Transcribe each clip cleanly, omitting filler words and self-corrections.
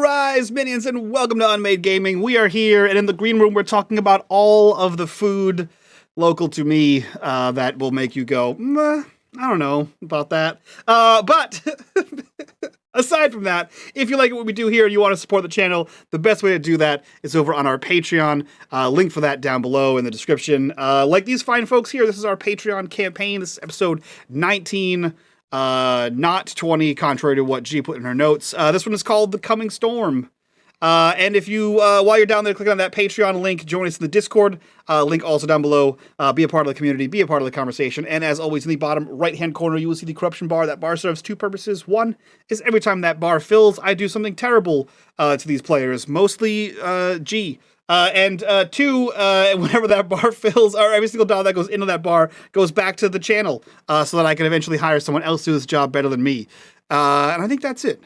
Rise, minions, and welcome to unMadeGaming. We are here, and in the green room, we're talking about all of the food local to me that will make you go, I don't know about that. But aside from that, if you like what we do here and you want to support the channel, the best way to do that is over on our Patreon. Link for that down below in the description. Like these fine folks here, this is our Patreon campaign. This is episode 19. Not 20, contrary to what G put in her notes. This one is called The Coming Storm. And if you, while you're down there, click on that Patreon link, join us in the Discord, link also down below, be a part of the community, be a part of the conversation, and as always, in the bottom right-hand corner, you will see the corruption bar. That bar serves two purposes. One is every time that bar fills, I do something terrible, to these players, mostly, G. And two, whenever that bar fills, or every single dollar that goes into that bar goes back to the channel, so that I can eventually hire someone else to do this job better than me. And I think that's it.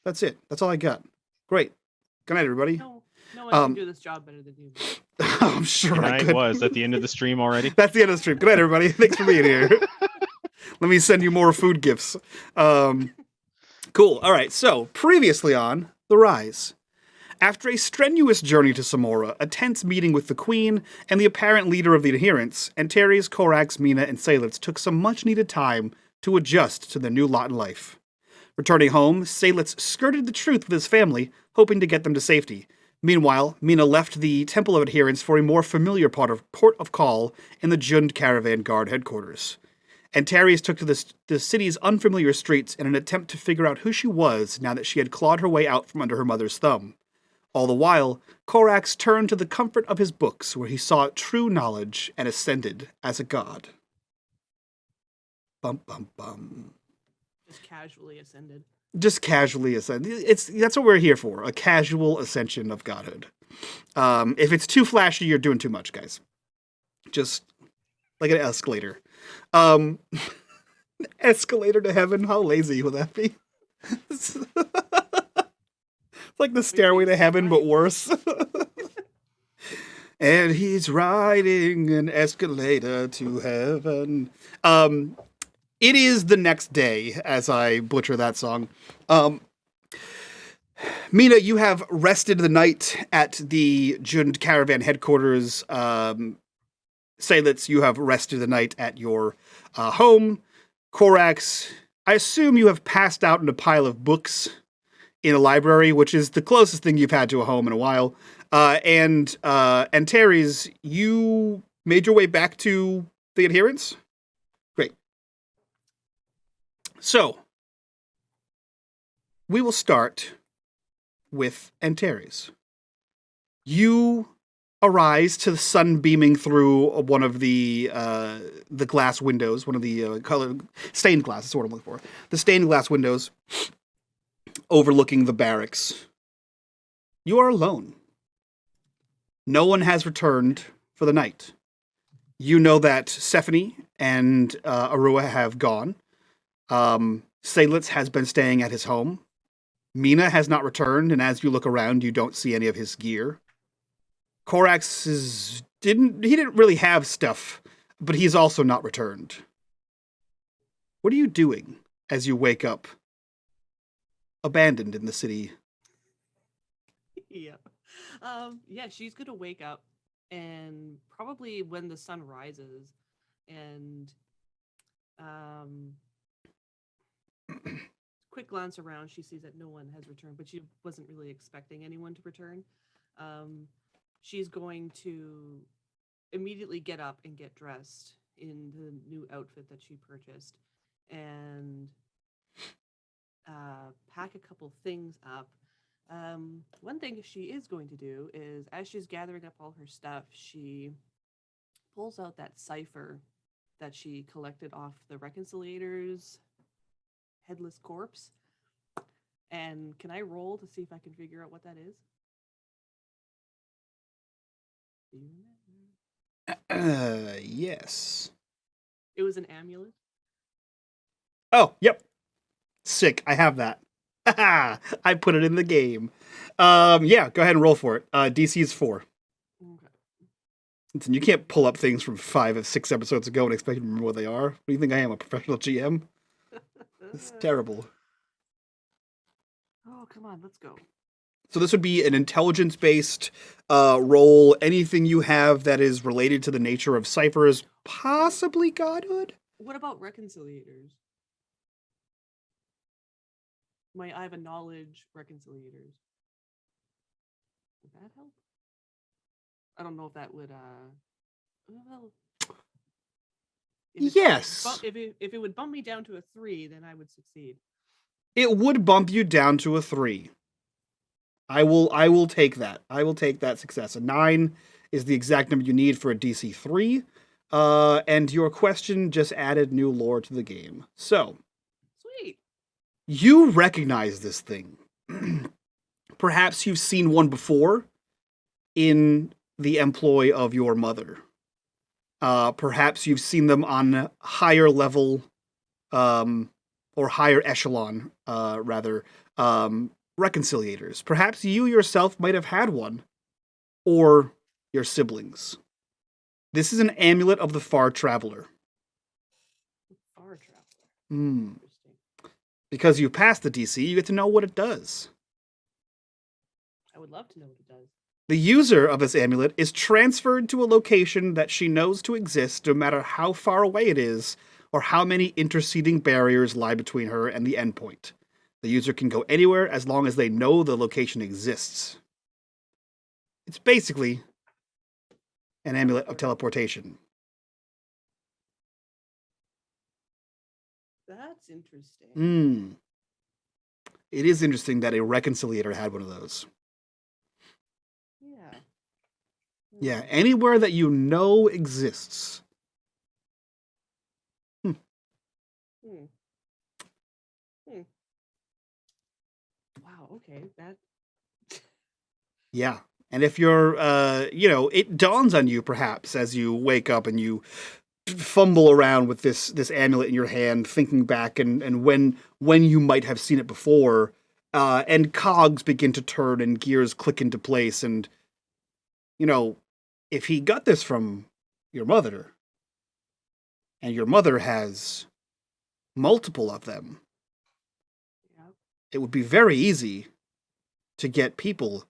That's it. That's all I got. Great. Good night, everybody. No one can do this job better than you. I'm sure Good I night could. was at the end of the stream already. That's the end of the stream. Good night, everybody. Thanks for being here. Let me send you more food gifts. Cool. All right. So, previously on The Rise. After a strenuous journey to Samora, a tense meeting with the Queen, and the apparent leader of the adherents, Antares, Corax, Mina, and Seydlitz took some much-needed time to adjust to their new lot in life. Returning home, Seydlitz skirted the truth with his family, hoping to get them to safety. Meanwhile, Mina left the Temple of Adherents for a more familiar port of call in the Jund Caravan Guard headquarters. Antares took to the city's unfamiliar streets in an attempt to figure out who she was now that she had clawed her way out from under her mother's thumb. All the while, Corax turned to the comfort of his books, where he sought true knowledge and ascended as a god. Bum, bum, bum. Just casually ascended. Just casually ascended. That's what we're here for, a casual ascension of godhood. If it's too flashy, you're doing too much, guys. Just like an escalator. Escalator to heaven? How lazy would that be? It's like the stairway to heaven, but worse. And he's riding an escalator to heaven. It is the next day, as I butcher that song. Mina, you have rested the night at the Jund Caravan headquarters. Seydlitz, you have rested the night at your home. Corax, I assume you have passed out in a pile of books in a library, which is the closest thing you've had to a home in a while. And Antares, you made your way back to the adherents? Great. So, we will start with Antares. You arise to the sun beaming through one of the glass windows, one of the stained glass, that's what I'm looking for. The stained glass windows overlooking the barracks. You are alone. No one has returned for the night. You know that Sephany and Arua have gone. Seydlitz has been staying at his home. Mina has not returned, and as you look around, you don't see any of his gear. Corax didn't really have stuff, but he's also not returned. What are you doing as you wake up, abandoned in the city? Yeah. Yeah, she's gonna wake up, and probably when the sun rises, and quick glance around, she sees that no one has returned, but she wasn't really expecting anyone to return. She's going to immediately get up and get dressed in the new outfit that she purchased, and pack a couple things up. One thing she is going to do is, as she's gathering up all her stuff, she pulls out that Cypher that she collected off the Reconciliator's headless corpse. And can I roll to see if I can figure out what that is? Yes. It was an amulet. Oh, yep. Sick. I have that. I put it in the game. Yeah, go ahead and roll for it. DC is 4. Okay. Listen, you can't pull up things from 5 or 6 episodes ago and expect to remember what they are. What do you think I am, a professional GM? It's terrible. Oh, come on, let's go. So this would be an intelligence-based roll. Anything you have that is related to the nature of ciphers, possibly godhood. What about reconciliators? I have a knowledge reconciliators. Would that help? I don't know if that would. Well, Yes. If it would bump me down to a 3, then I would succeed. It would bump you down to a 3. I will take that. I will take that success. A 9 is the exact number you need for a DC 3. And your question just added new lore to the game. So, sweet. You recognize this thing. Perhaps you've seen one before in the employ of your mother. Perhaps you've seen them on higher level, or higher echelon, rather, reconciliators. Perhaps you yourself might have had one, or your siblings. This is an amulet of the Far Traveler. Far Traveler. Because you passed the DC, you get to know what it does. I would love to know what it does. The user of this amulet is transferred to a location that she knows to exist, no matter how far away it is, or how many interceding barriers lie between her and the endpoint. The user can go anywhere as long as they know the location exists. It's basically an amulet of teleportation. That's interesting. It is interesting that a reconciliator had one of those. Yeah. Yeah, anywhere that you know exists. Wow, okay. That. Yeah. And if you're, it dawns on you perhaps as you wake up and you fumble around with this amulet in your hand, thinking back and when you might have seen it before, and cogs begin to turn and gears click into place. And, if he got this from your mother, and your mother has multiple of them, it would be very easy to get people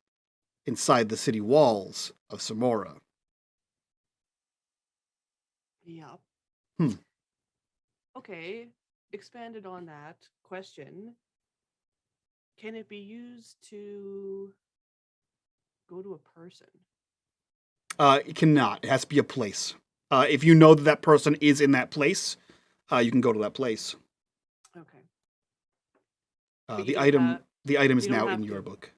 inside the city walls of Samora. Yeah. Okay, expanded on that question. Can it be used to go to a person? It cannot. It has to be a place. If you know that person is in that place, you can go to that place. Okay. The item is now in your book.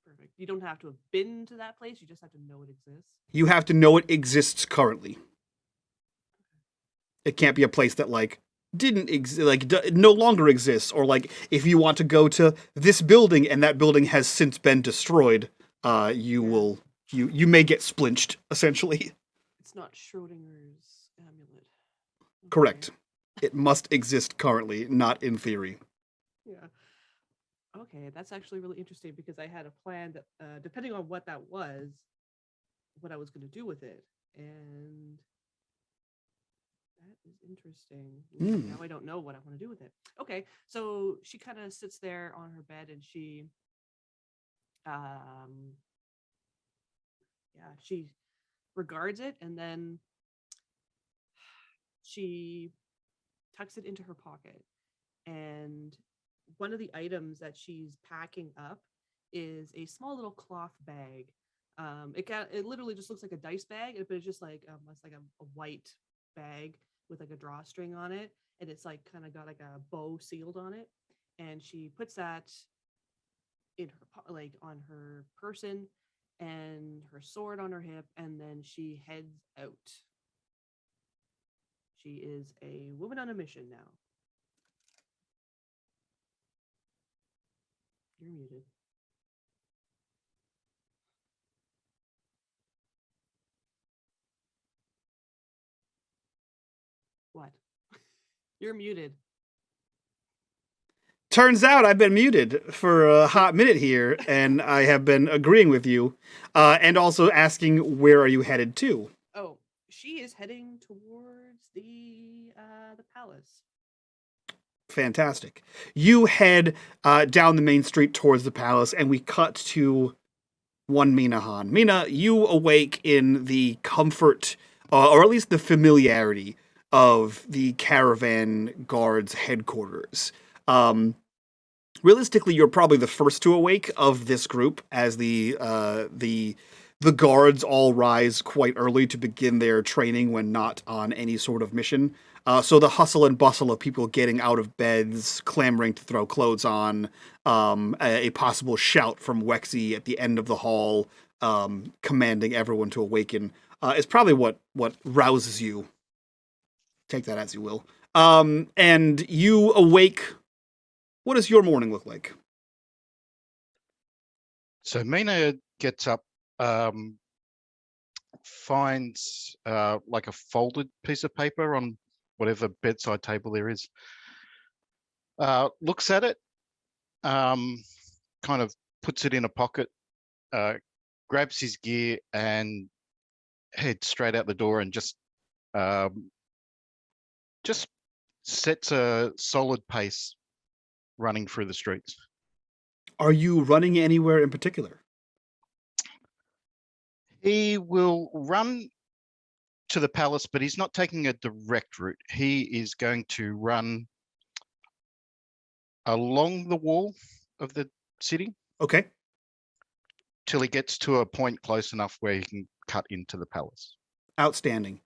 Perfect. You don't have to have been to that place. You just have to know it exists. You have to know it exists currently. It can't be a place that didn't no longer exists, or if you want to go to this building and that building has since been destroyed, you may get splinched, essentially. It's not Schrodinger's amulet. Okay. Correct. It must exist currently, not in theory. Yeah. Okay, that's actually really interesting because I had a plan that, depending on what that was, what I was going to do with it, and that is interesting. Now I don't know what I want to do with it. Okay, so she kind of sits there on her bed and she regards it, and then she tucks it into her pocket. And one of the items that she's packing up is a small little cloth bag. It literally just looks like a dice bag, but it's just it's like a white bag with a drawstring on it, and it's kind of got a bow sealed on it. And she puts that in her on her person, and her sword on her hip, and then she heads out. She is a woman on a mission now. You're muted. What? You're muted. Turns out I've been muted for a hot minute here, and I have been agreeing with you, and also asking, where are you headed to? Oh, she is heading towards the palace. Fantastic. You head down the main street towards the palace, and we cut to one Minahan. Mina, you awake in the comfort, or at least the familiarity, of the caravan guards headquarters. Realistically, you're probably the first to awake of this group, as the guards all rise quite early to begin their training when not on any sort of mission. So the hustle and bustle of people getting out of beds, clamoring to throw clothes on, a possible shout from Wexy at the end of the hall, commanding everyone to awaken, is probably what rouses you. Take that as you will. And you awake. What does your morning look like? So Mina gets up, finds like a folded piece of paper on whatever bedside table there is, looks at it, kind of puts it in a pocket, grabs his gear and heads straight out the door and just sets a solid pace running through the streets. Are you running anywhere in particular? He will run to the palace, but he's not taking a direct route. He is going to run along the wall of the city. Okay. Till he gets to a point close enough where he can cut into the palace. Outstanding.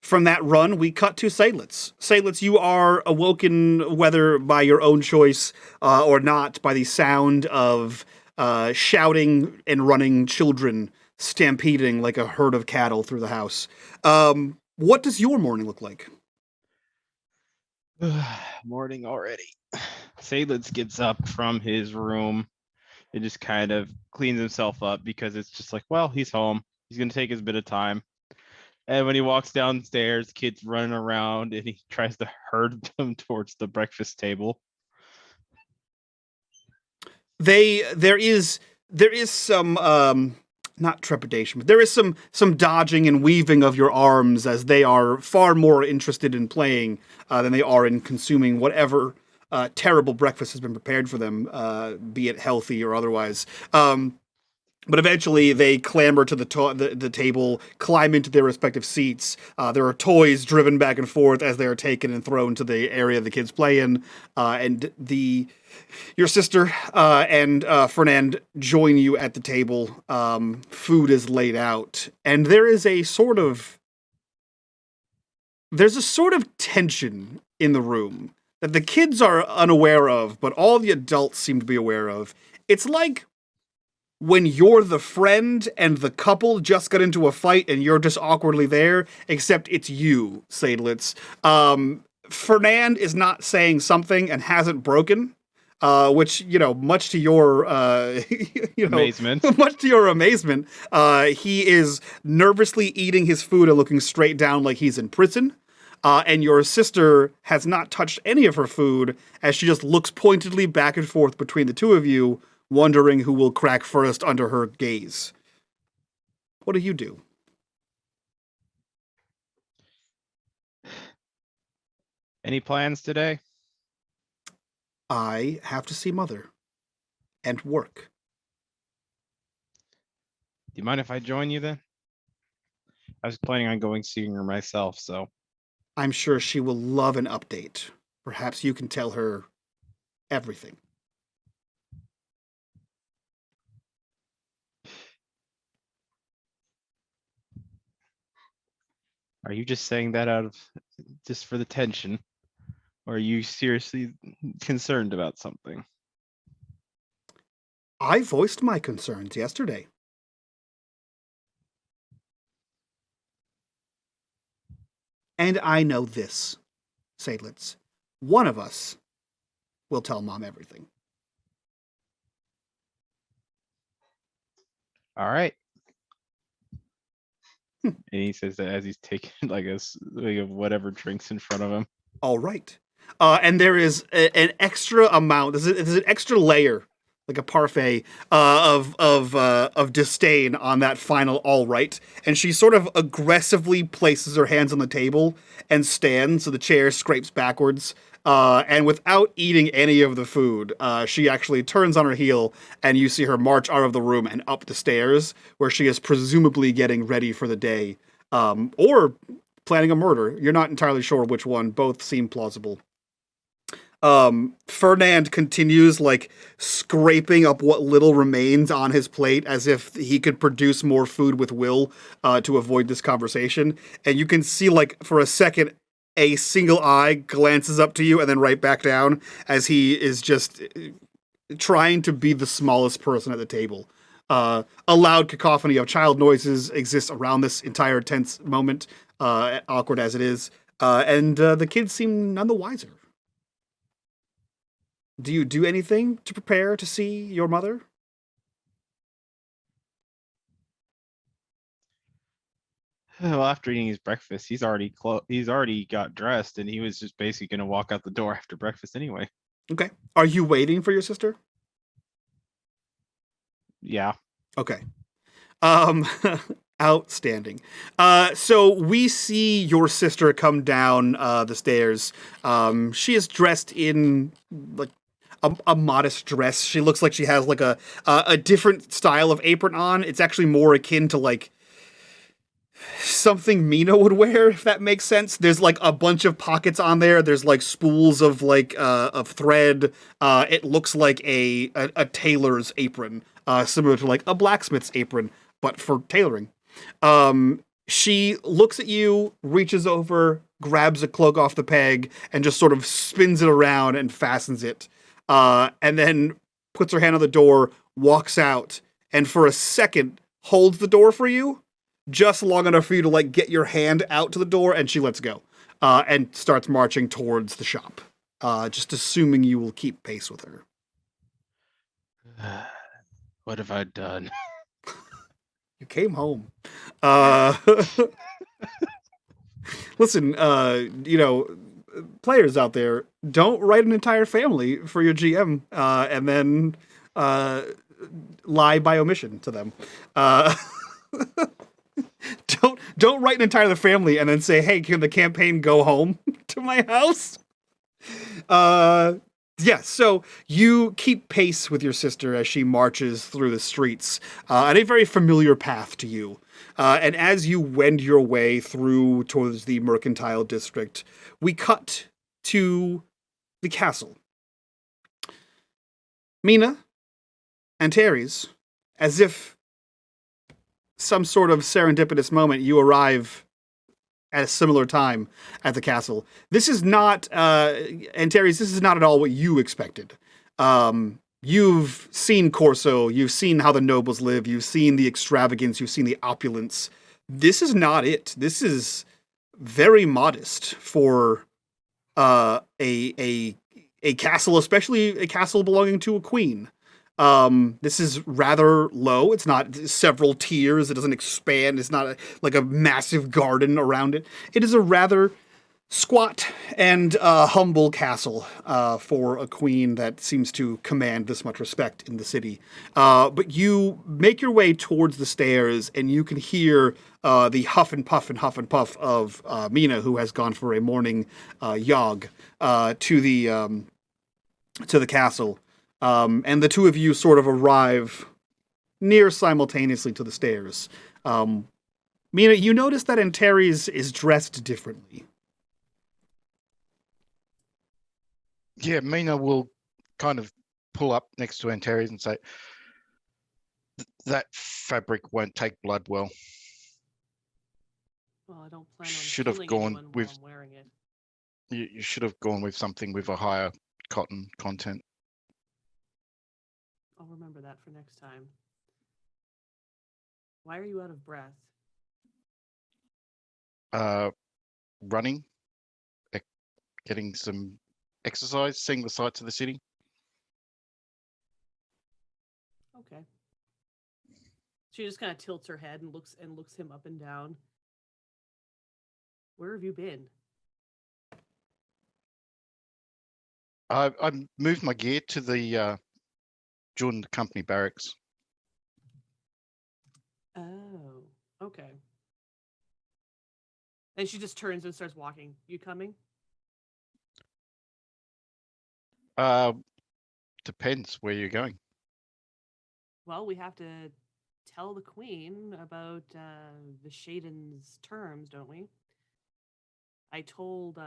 From that run, we cut to Seydlitz. Seydlitz, you are awoken, whether by your own choice or not, by the sound of shouting and running children stampeding like a herd of cattle through the house. What does your morning look like? Morning already. Seydlitz gets up from his room and just kind of cleans himself up because it's just like, well, he's home. He's going to take his bit of time. And when he walks downstairs, kids running around and he tries to herd them towards the breakfast table. There is some not trepidation, but there is some dodging and weaving of your arms as they are far more interested in playing than they are in consuming whatever terrible breakfast has been prepared for them, be it healthy or otherwise. But eventually they clamber to the table, climb into their respective seats. There are toys driven back and forth as they are taken and thrown to the area the kids play in. And your sister and Fernand join you at the table. Food is laid out. And there's a sort of tension in the room that the kids are unaware of, but all the adults seem to be aware of. It's like when you're the friend and the couple just got into a fight and you're just awkwardly there, except it's you, Seydlitz. Fernand is not saying something and hasn't broken, which, much to your, amazement. Much to your amazement, he is nervously eating his food and looking straight down like he's in prison. And your sister has not touched any of her food as she just looks pointedly back and forth between the two of you, wondering who will crack first under her gaze. What do you do? Any plans today? I have to see Mother and work. Do you mind if I join you then? I was planning on going seeing her myself, so. I'm sure she will love an update. Perhaps you can tell her everything. Are you just saying that just for the tension? Or are you seriously concerned about something? I voiced my concerns yesterday. And I know this, Seydlitz. One of us will tell Mom everything. All right. And he says that as he's taking like a swig of whatever drinks in front of him. All right. And there is an extra amount. There's an extra layer, like a parfait, of disdain on that final all right. And she sort of aggressively places her hands on the table and stands, so the chair scrapes backwards And without eating any of the food, she actually turns on her heel, and you see her march out of the room and up the stairs, where she is presumably getting ready for the day, or planning a murder. You're not entirely sure which one. Both seem plausible. Fernand continues like scraping up what little remains on his plate as if he could produce more food with will to avoid this conversation. And you can see like for a second a single eye glances up to you and then right back down as he is just trying to be the smallest person at the table. A loud cacophony of child noises exists around this entire tense moment, awkward as it is, and the kids seem none the wiser. Do you do anything to prepare to see your mother? Well, after eating his breakfast, he's already got dressed, and he was just basically going to walk out the door after breakfast anyway. Okay. Are you waiting for your sister? Yeah. Okay. Outstanding. So we see your sister come down the stairs. She is dressed in like a modest dress. She looks like she has like a different style of apron on. It's actually more akin to like something Mina would wear, if that makes sense. There's like a bunch of pockets on there. There's like spools of like of thread. It looks like a tailor's apron, similar to like a blacksmith's apron, but for tailoring. She looks at you, reaches over, grabs a cloak off the peg, and just sort of spins it around and fastens it. And then puts her hand on the door, walks out, and for a second holds the door for you, just long enough for you to like get your hand out to the door, and she lets go, and starts marching towards the shop. Just assuming you will keep pace with her. What have I done? You came home. Listen, players out there, don't write an entire family for your GM and then lie by omission to them. Don't write an entire family and then say, "Hey, can the campaign go home to my house?" So you keep pace with your sister as she marches through the streets at a very familiar path to you. And as you wend your way through towards the mercantile district, we cut to the castle. Mina and Terry's, as if some sort of serendipitous moment, you arrive at a similar time at the castle. This is not, and Terry's, this is not at all what you expected. You've seen Corso, you've seen how the nobles live, you've seen the extravagance, you've seen the opulence. This is not it. This is very modest for a castle, especially a castle belonging to a queen. This is rather low. It's not several tiers. It doesn't expand. It's not like a massive garden around it. It is a rather squat and humble castle for a queen that seems to command this much respect in the city. But you make your way towards the stairs, and you can hear the huff and puff of Mina, who has gone for a morning jog to the castle. And the two of you sort of arrive near simultaneously to the stairs. Mina, you notice that Antares is dressed differently. Yeah, Mina will kind of pull up next to Antares and say, that fabric won't take blood well. Well, I don't plan on Should have killing gone anyone while with- I'm wearing it. You should have gone with something with a higher cotton content. I'll remember that for next time. Why are you out of breath? Running, getting some exercise, seeing the sights of the city. Okay. She just kind of tilts her head and looks him up and down. Where have you been? I moved my gear to the Jordan Company barracks. Oh, okay. And she just turns and starts walking. You coming? Depends where you're going. Well, we have to tell the queen about the Shaden's terms, don't we? I told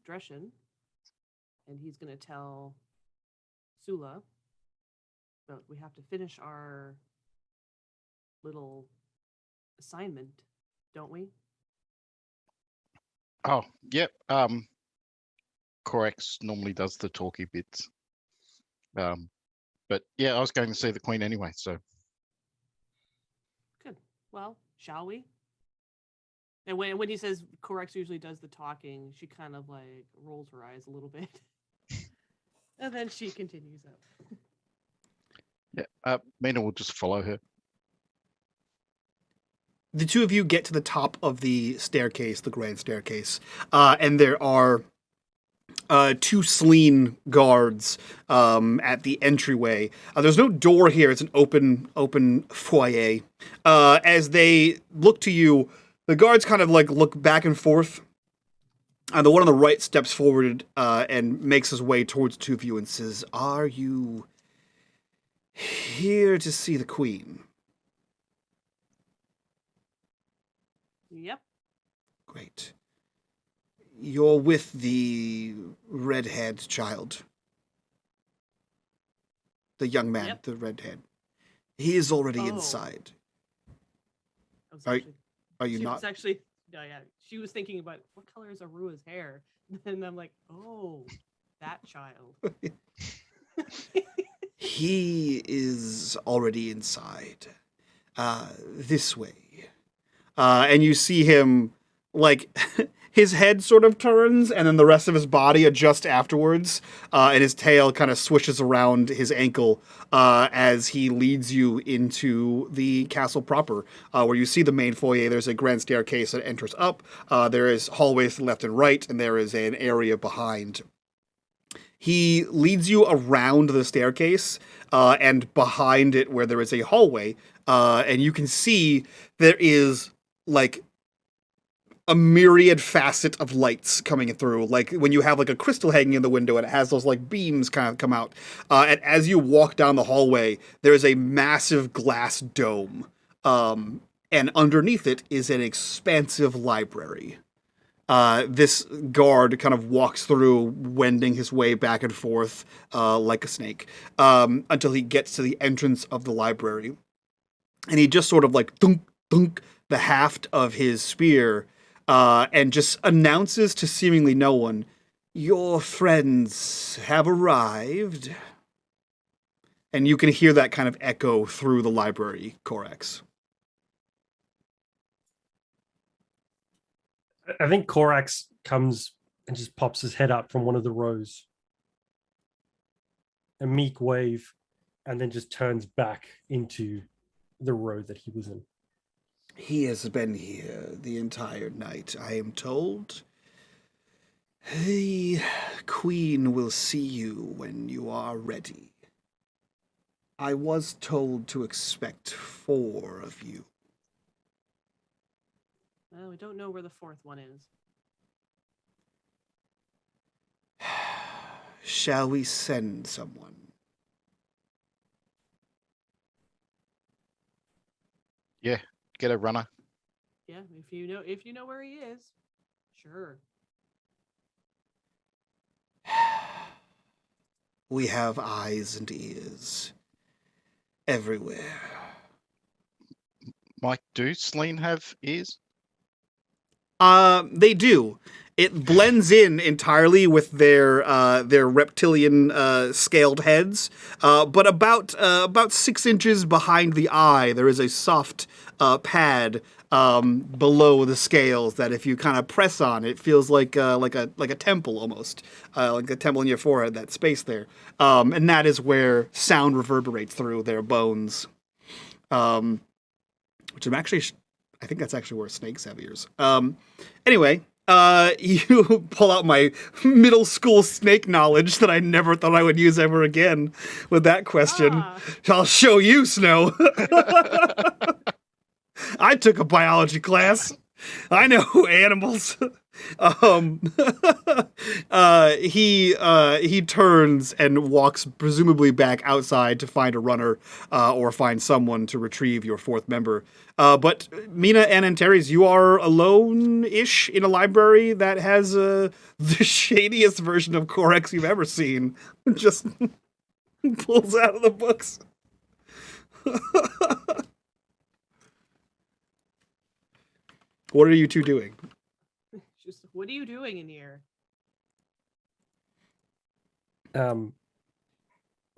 Dreshen, and he's going to tell Sula, but we have to finish our little assignment, don't we? Oh, yep. Corax normally does the talky bits. But yeah, I was going to see the Queen anyway, so. Good. Well, shall we? And when he says Corax usually does the talking, she kind of like rolls her eyes a little bit. And then she continues up. Yeah, Mina will just follow her. The two of you get to the top of the staircase, the grand staircase, and there are two Sleen guards at the entryway. There's no door here; it's an open foyer. As they look to you, the guards kind of like look back and forth. The one on the right steps forward and makes his way towards the two of you and says, "Are you here to see the queen?" Yep. Great. You're with the red-haired child. The young man, Yep. the redhead. He is already Oh. inside. I was Are- actually, Are you she not? was actually, no, yeah. She was thinking about what color is Arua's hair, and I'm like, oh, that child. He is already inside. This way. And you see him, like, his head sort of turns, and then the rest of his body adjusts afterwards, and his tail kind of swishes around his ankle as he leads you into the castle proper, where you see the main foyer. There's a grand staircase that enters up. There is hallways to the left and right, and there is an area behind. He leads you around the staircase, and behind it where there is a hallway, and you can see there is, like, a myriad facet of lights coming through, like when you have like a crystal hanging in the window and it has those like beams kind of come out. And as you walk down the hallway, there is a massive glass dome, and underneath it is an expansive library. This guard kind of walks through, wending his way back and forth like a snake, until he gets to the entrance of the library. And he just sort of like thunk, thunk the haft of his spear, and just announces to seemingly no one, "Your friends have arrived." And you can hear that kind of echo through the library, Corax. I think Corax comes and just pops his head up from one of the rows. A meek wave, and then just turns back into the row that he was in. He has been here the entire night, I am told. The queen will see you when you are ready. I was told to expect 4 of you. Well, we don't know where the fourth one is. Shall we send someone? Yeah, get a runner. Yeah, if you know where he is, sure. We have eyes and ears everywhere. Mike, do Sleen have ears? They do. It blends in entirely with their reptilian scaled heads, but about 6 inches behind the eye, there is a soft pad below the scales that, if you kind of press on, it feels like a temple almost, like a temple in your forehead. That space there, and that is where sound reverberates through their bones. Which I'm actually. I think that's actually where snakes have ears. Anyway, you pull out my middle school snake knowledge that I never thought I would use ever again with that question. I'll show you, Snow. I took a biology class. I know animals. He turns and walks presumably back outside to find a runner or find someone to retrieve your fourth member. But Mina and Antares, you are alone-ish in a library that has the shadiest version of Corex you've ever seen. Just pulls out of the books. What are you two doing? Just what are you doing in here?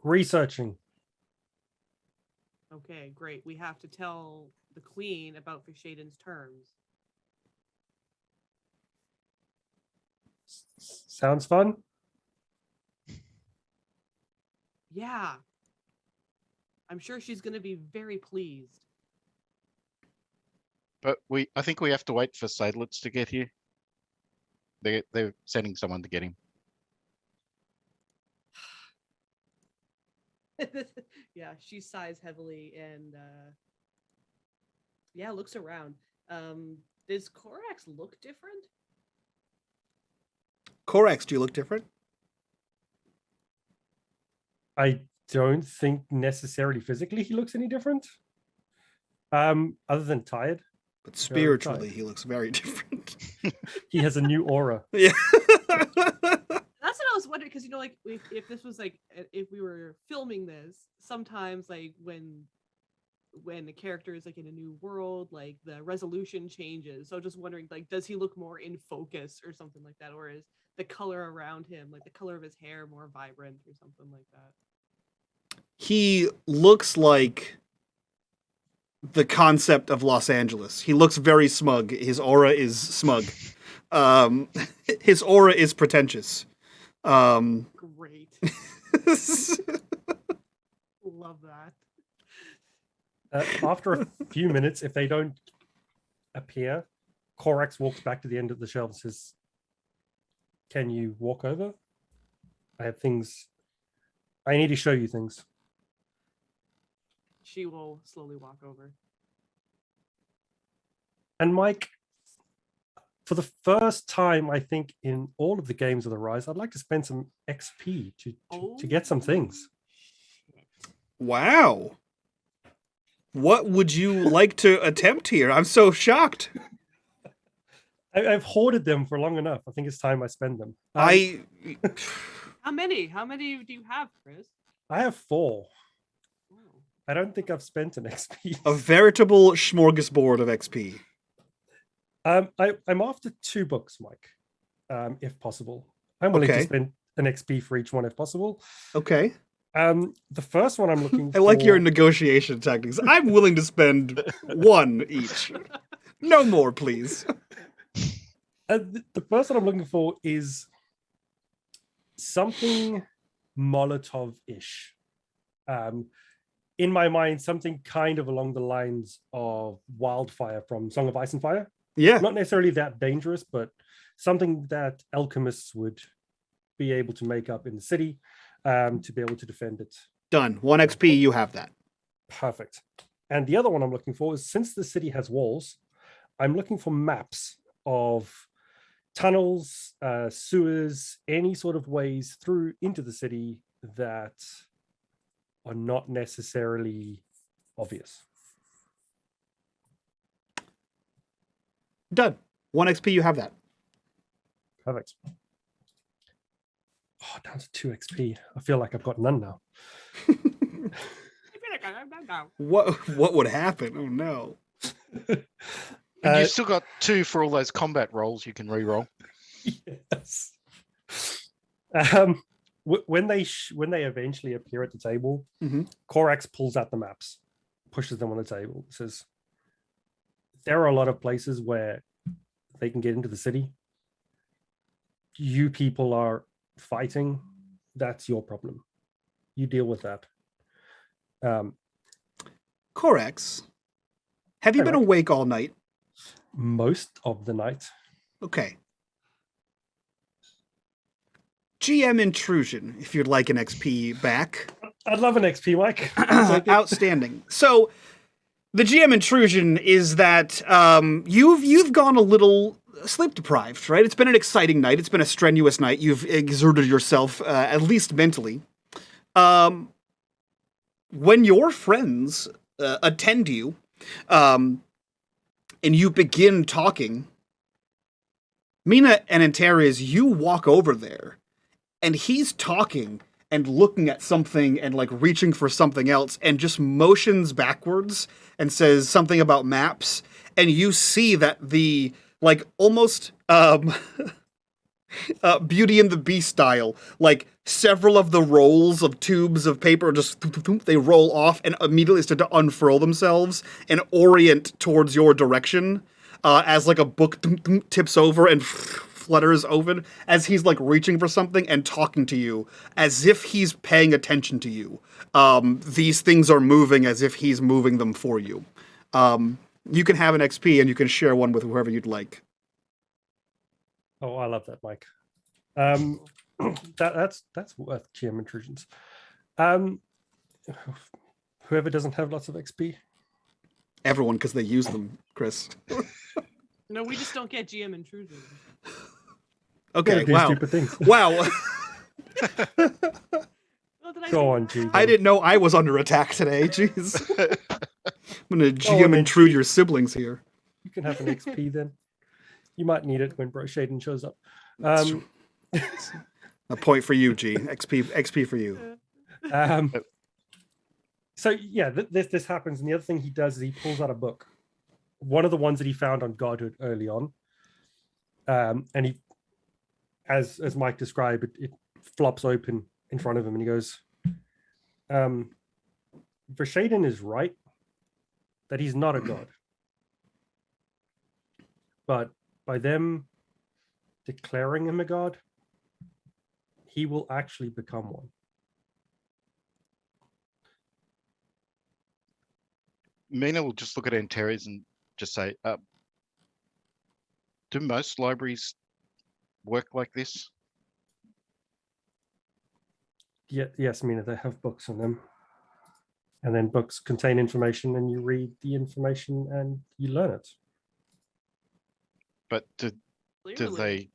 Researching. Okay, great. We have to tell the queen about Fishaden's terms. Sounds fun. Yeah. I'm sure she's going to be very pleased. But I think we have to wait for Seydlitz to get here. They're sending someone to get him. Yeah, she sighs heavily and looks around. Does Corax look different? Corex, do you look different? I don't think necessarily physically he looks any different. Other than tired. But spiritually, he looks very different. He has a new aura. Yeah. That's what I was wondering, because like if this was like if we were filming this, sometimes like when the character is like in a new world, like the resolution changes. So just wondering, like, does he look more in focus or something like that, or is the color around him, like the color of his hair, more vibrant or something like that? He looks like the concept of Los Angeles. He looks very smug. His aura is smug. His aura is pretentious. Great. Love that. After a few minutes, if they don't appear, Corax walks back to the end of the shelf and says, "Can you walk over? I have things. I need to show you things." She will slowly walk over. And Mike, for the first time, I think, in all of the games of the Rise, I'd like to spend some XP to get some things. Shit. Wow. What would you like to attempt here? I'm so shocked. I've hoarded them for long enough. I think it's time I spend them. How many? How many do you have, Chris? I have 4. Wow. I don't think I've spent an XP. A veritable smorgasbord of XP. I'm after 2 books, Mike, if possible. I'm willing to spend an XP for each one if possible. Okay. The first one I'm looking for... I like your negotiation tactics. I'm willing to spend 1 each. No more, please. The first one I'm looking for is something Molotov-ish. In my mind, something kind of along the lines of Wildfire from Song of Ice and Fire. Yeah. Not necessarily that dangerous, but something that alchemists would be able to make up in the city to be able to defend it. Done. 1 XP, you have that. Perfect. And the other one I'm looking for is, since the city has walls, I'm looking for maps of tunnels, sewers, any sort of ways through into the city that are not necessarily obvious. Done. 1 XP, you have that. Perfect. Oh, down to 2 XP. I feel like I've got none now. What would happen? Oh no. And you've still got 2 for all those combat rolls you can re-roll. Yes. When they eventually appear at the table, Corax pulls out the maps, pushes them on the table, says, "There are a lot of places where they can get into the city. You people are fighting. That's your problem. You deal with that." Corax, have you been awake all night? Most of the night. Okay. GM intrusion, if you'd like an XP back. I'd love an XP, Mike. Outstanding. So, The GM intrusion is that you've gone a little sleep deprived, right? It's been an exciting night. It's been a strenuous night. You've exerted yourself, at least mentally. When your friends attend you, and you begin talking, Mina and Antares, you walk over there, and he's talking and looking at something and like reaching for something else and just motions backwards and says something about maps. And you see that the like almost Beauty and the Beast style, like several of the rolls of tubes of paper just they roll off and immediately start to unfurl themselves and orient towards your direction as like a book tips over and flutters open as he's like reaching for something and talking to you as if he's paying attention to you. These things are moving as if he's moving them for you. You can have an XP and you can share one with whoever you'd like. Oh, I love that, Mike. That's worth GM intrusions. Whoever doesn't have lots of XP. Everyone, because they use them, Chris. No, we just don't get GM intrusions. Okay, Do wow. stupid things. Wow. Well, did I Go say on, that? G. I didn't know I was under attack today. Jeez. I'm going to GM and intrude your siblings here. You can have an XP then. You might need it when Bro Shaden shows up. That's true. A point for you, G. XP for you. So yeah, this happens, and the other thing he does is he pulls out a book, one of the ones that he found on Godhood early on, and he, as Mike described, it flops open in front of him, and he goes, "Vershaden is right that he's not a god, but by them declaring him a god, he will actually become one." Mina will just look at Antares and just say, do most libraries work like this? Yeah, yes, Mina, they have books on them. And then books contain information, and you read the information and you learn it. But do Clearly.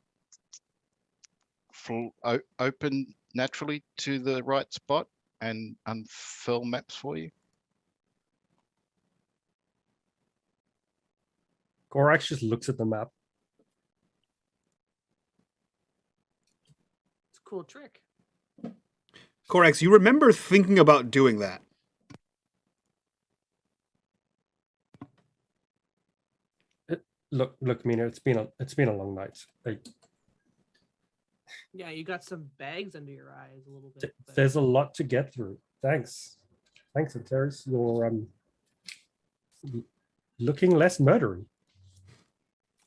they open naturally to the right spot and unfurl maps for you? Gorax just looks at the map. It's a cool trick. Corax, you remember thinking about doing that. Look, Mina, it's been a long night. Yeah, you got some bags under your eyes a little bit. but- There's a lot to get through. Thanks, Antares. You're looking less murdery.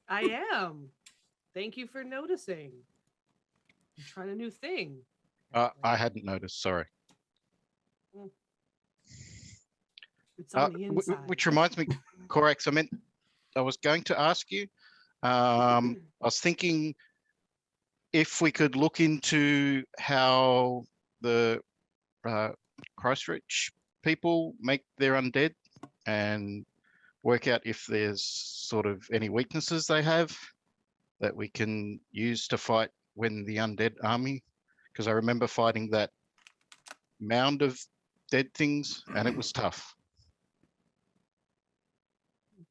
I am. Thank you for noticing. I'm trying a new thing. I hadn't noticed, sorry. It's on the inside. Which reminds me, Corax, I was going to ask you, I was thinking if we could look into how the Christchurch people make their undead and work out if there's sort of any weaknesses they have that we can use to fight when the undead army, because I remember fighting that mound of dead things and it was tough.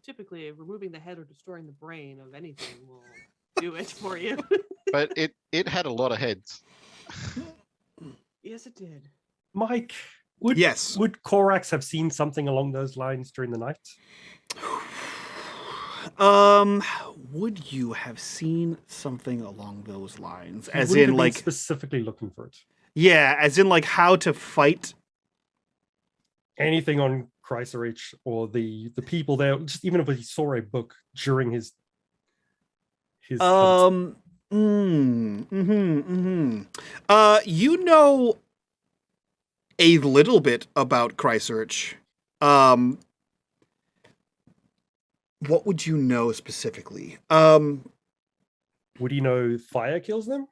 Typically, removing the head or destroying the brain of anything will do it for you. But it had a lot of heads. Yes, it did. Mike, would Corax have seen something along those lines during the night? Would you have seen something along those lines? He As wouldn't in, have been like, specifically looking for it. yeah, as in, like, how to fight. Anything on Christchurch or the people there, just even if he saw a book during his hunt. You know a little bit about Christchurch. What would you know specifically? Would you know fire kills them?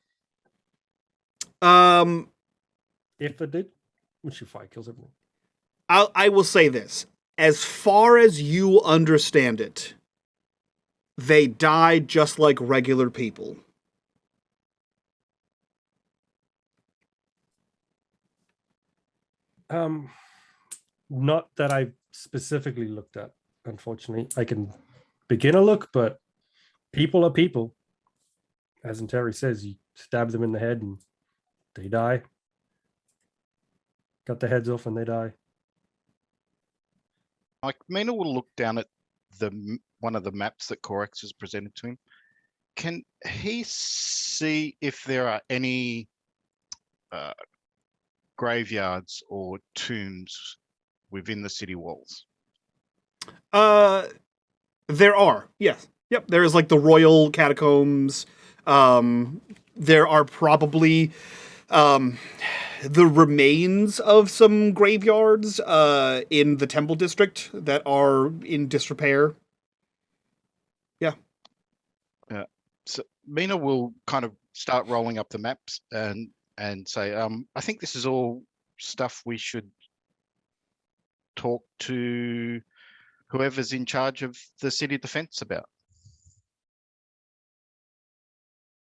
If it did, which fire kills everything. I will say this. as far as you understand it, they die just like regular people. Not that I specifically looked at, unfortunately. I can begin a look, but people are people. As Terry says, you stab them in the head and they die. Cut their heads off and they die. Like Mina will look down at one of the maps that Corax has presented to him. Can he see if there are any graveyards or tombs within the city walls? There are, yes. Yep, there is like the royal catacombs. There are probably the remains of some graveyards in the temple district that are in disrepair. Yeah. So Mina will kind of start rolling up the maps and say, I think this is all stuff we should talk to whoever's in charge of the city defense about.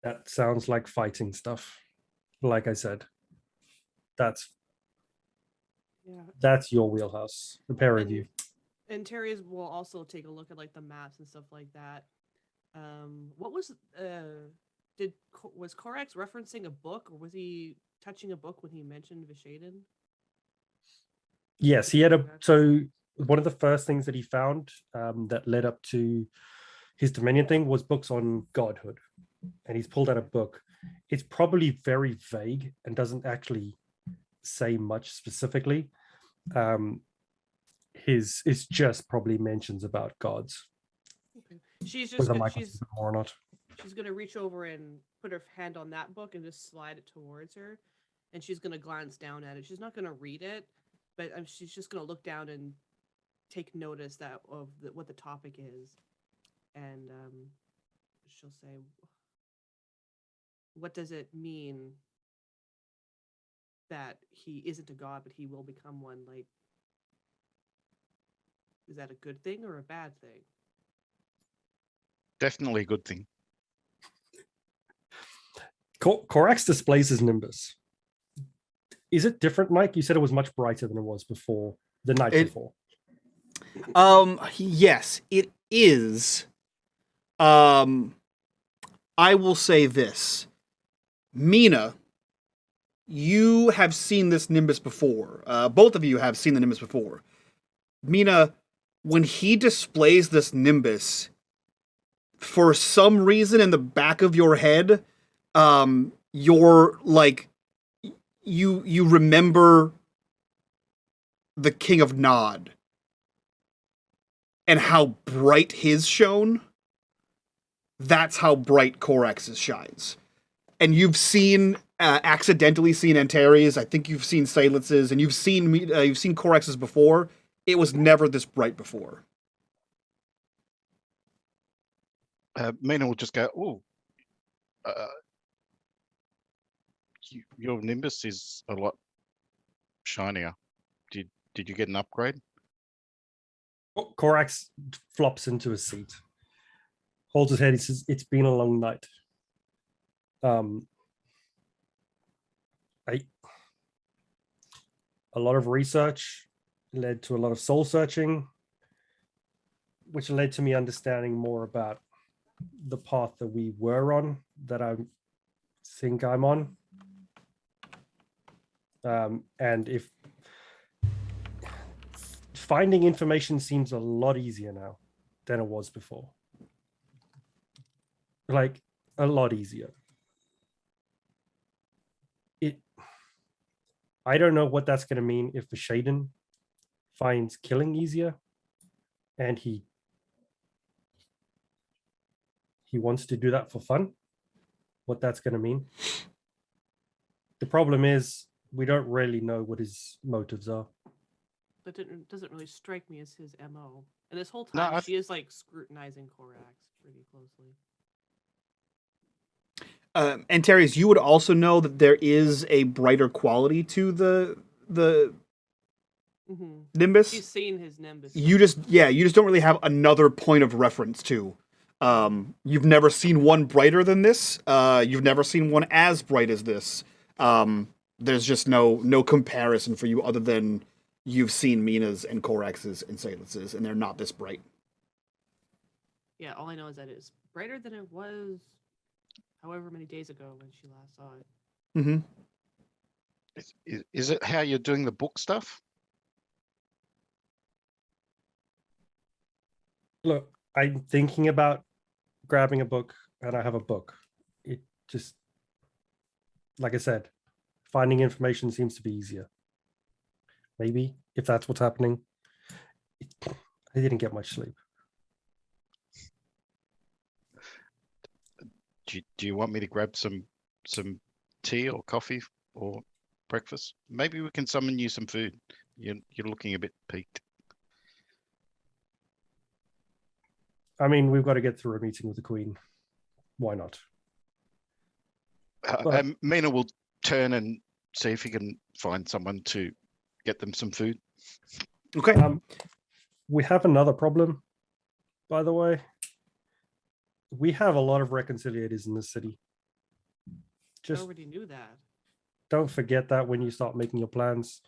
That sounds like fighting stuff. Like I said, that's your wheelhouse. The pair of you. And Terry's will also take a look at like the maps and stuff like that. What was was Korax referencing a book, or was he touching a book when he mentioned Vishaden? Yes, he had so one of the first things that he found that led up to his Dominion thing was books on godhood. And he's pulled out a book. It's probably very vague and doesn't actually say much specifically. It's just probably mentions about gods. Okay. She's more or not. She's gonna reach over and put her hand on that book and just slide it towards her, and she's gonna glance down at it. She's not gonna read it, but she's just gonna look down and take notice of what the topic is, and she'll say, "What does it mean that he isn't a god, but he will become one? Like, is that a good thing or a bad thing?" Definitely a good thing. Korax displays his nimbus. Is it different, Mike? You said it was much brighter than it was before, the night before. Yes, it is. I will say this. Mina, you have seen this nimbus before. Both of you have seen the nimbus before. Mina, when he displays this nimbus, for some reason in the back of your head, you're like, you remember the King of Nod and how bright his shone. That's how bright Korax's shines. And you've accidentally seen Antares. I think you've seen Seydlitz's, and you've seen Korax's before. It was never this bright before. Mina will just go, "Oh, your Nimbus is a lot shinier. Did you get an upgrade?" Korax flops into a seat, holds his head. He says, "It's been a long night. A lot of research led to a lot of soul searching, which led to me understanding more about the path that we were on, that I think I'm on. And if finding information seems a lot easier now than it was before. Like, a lot easier. I don't know what that's going to mean if Vishaden finds killing easier and he wants to do that for fun, what that's going to mean. The problem is we don't really know what his motives are. That doesn't really strike me as his MO. And this whole time she is like scrutinizing Korax pretty closely. And Terry's, you would also know that there is a brighter quality to the Nimbus. She's seen his Nimbus. You just don't really have another point of reference to. You've never seen one brighter than this. You've never seen one as bright as this. There's just no comparison for you other than you've seen Mina's and Corax's and Seydlitz's, and they're not this bright. Yeah, all I know is that it's brighter than it was however many days ago when she last saw it. Mm-hmm. Is it how you're doing the book stuff? Look, I'm thinking about grabbing a book, and I have a book. It just, like I said, finding information seems to be easier. Maybe, if that's what's happening. I didn't get much sleep. Do you want me to grab some tea or coffee or breakfast? Maybe we can summon you some food. You're looking a bit peaked. I mean, we've got to get through a meeting with the Queen. Why not? Mina will turn and see if he can find someone to get them some food. Okay. We have another problem, by the way. We have a lot of reconciliators in this city. I Just already knew that. don't forget that when you start making your plans.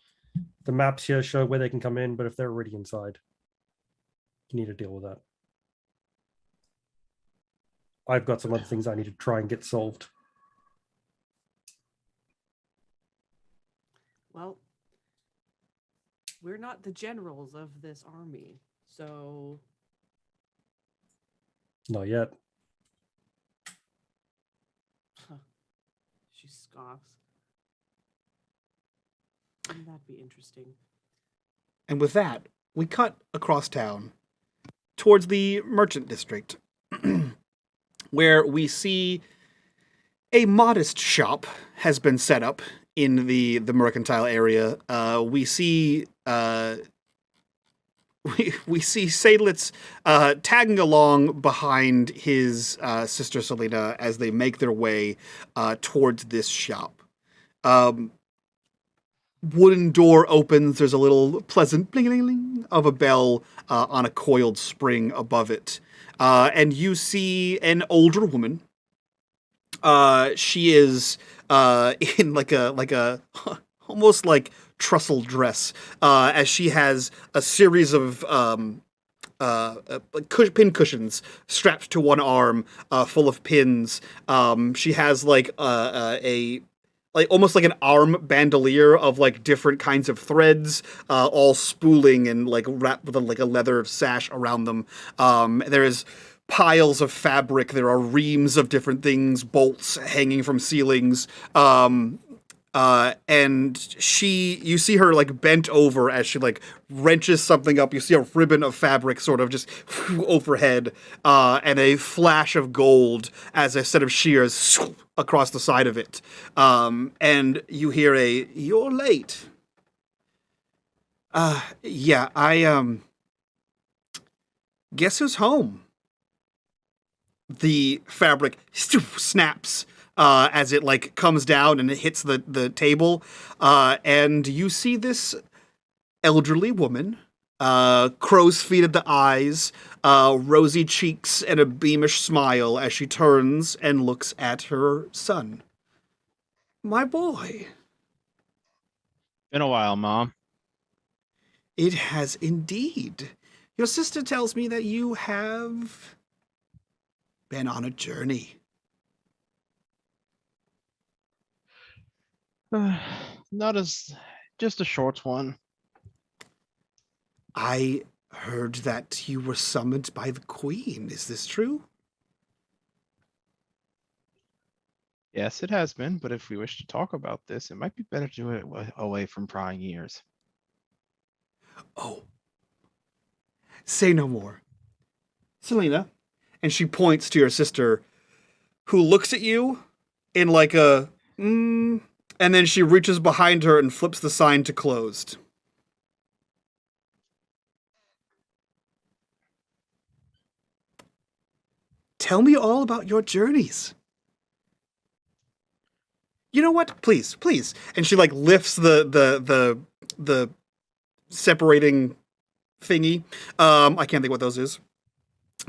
The maps here show where they can come in, but if they're already inside, you need to deal with that. I've got some other things I need to try and get solved. Well, we're not the generals of this army, so Not yet. she scoffs. Wouldn't that be interesting? And with that, we cut across town towards the merchant district, where we see a modest shop has been set up in the mercantile area. We see we see Seydlitz tagging along behind his sister Selena as they make their way towards this shop. Wooden door opens. There's a little pleasant bling-a-ling-ling of a bell on a coiled spring above it. And you see an older woman. She is in like a almost like trussel dress, as she has a series of pin cushions strapped to one arm, full of pins. She has like almost like an arm bandolier of like different kinds of threads, all spooling and like wrapped with like a leather sash around them. There is piles of fabric. There are reams of different things, bolts hanging from ceilings. And you see her like bent over as she like wrenches something up. You see a ribbon of fabric sort of just overhead, and a flash of gold as a set of shears across the side of it. And you hear "You're late." Yeah, I guess who's home? The fabric snaps as it like comes down and it hits the table, and you see this elderly woman, crow's feet at the eyes, rosy cheeks, and a beamish smile as she turns and looks at her son. My boy. Been a while, Mom. It has indeed. Your sister tells me that you have been on a journey. Just a short one. I heard that you were summoned by the Queen. Is this true? Yes, it has been, but if we wish to talk about this, it might be better to do it away from prying ears. Oh. Say no more. Selena. And she points to your sister, who looks at you in like a, and then she reaches behind her and flips the sign to closed. Tell me all about your journeys. You know what? Please. And she like lifts the separating thingy. I can't think what those is.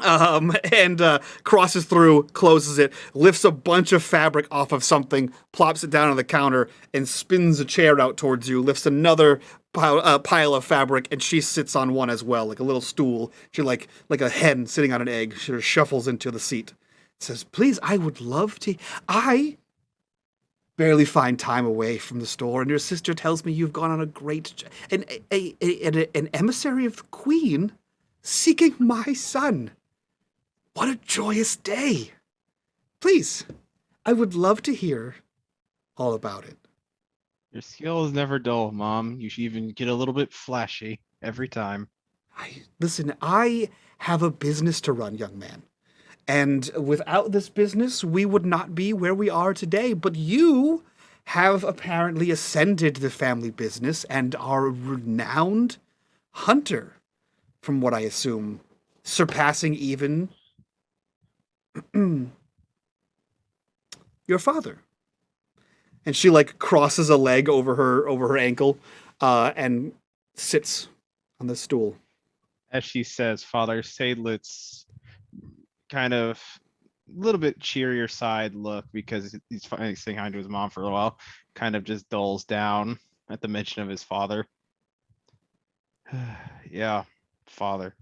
And crosses through, closes it, lifts a bunch of fabric off of something, plops it down on the counter, and spins a chair out towards you, lifts another pile of fabric, and she sits on one as well, like a little stool. She like a hen sitting on an egg. She shuffles into the seat. Says, please, I would love to. I barely find time away from the store, and your sister tells me you've gone on a great... an emissary of the Queen seeking my son. What a joyous day. Please, I would love to hear all about it. Your skill is never dull, Mom. You should even get a little bit flashy every time. Listen, I have a business to run, young man. And without this business, we would not be where we are today. But you have apparently ascended the family business and are a renowned hunter, from what I assume, surpassing even your father. And she like crosses a leg over her ankle, and sits on the stool. As she says, Father Seydlitz kind of a little bit cheerier side look because he's finally saying hi to his mom for a while, kind of just dulls down at the mention of his father. Yeah, father.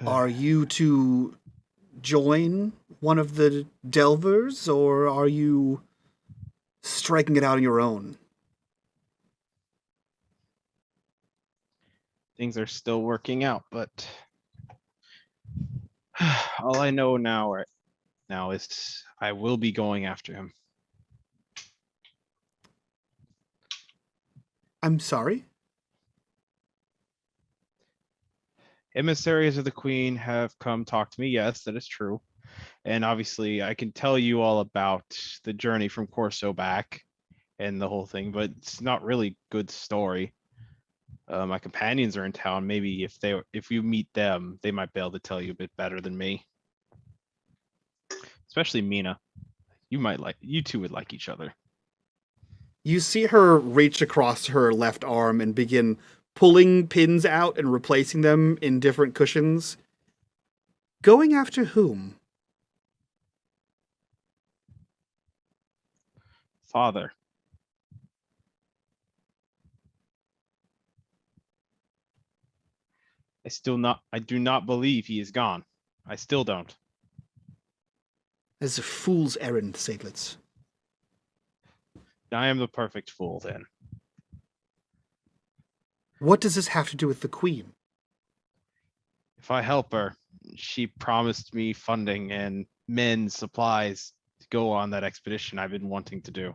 Are you to join one of the Delvers, or are you striking it out on your own? Things are still working out, but all I know now is I will be going after him. I'm sorry? Emissaries of the Queen have come talk to me. Yes, that is true. And obviously I can tell you all about the journey from Corso back and the whole thing, but it's not really good story. My companions are in town. Maybe if you meet them, they might be able to tell you a bit better than me. Especially Mina. You two would like each other. You see her reach across her left arm and begin pulling pins out and replacing them in different cushions. Going after whom? Father. I do not believe he is gone. I still don't. As a fool's errand, Seydlitz. I am the perfect fool then. What does this have to do with the Queen? If I help her, she promised me funding and men, supplies to go on that expedition I've been wanting to do.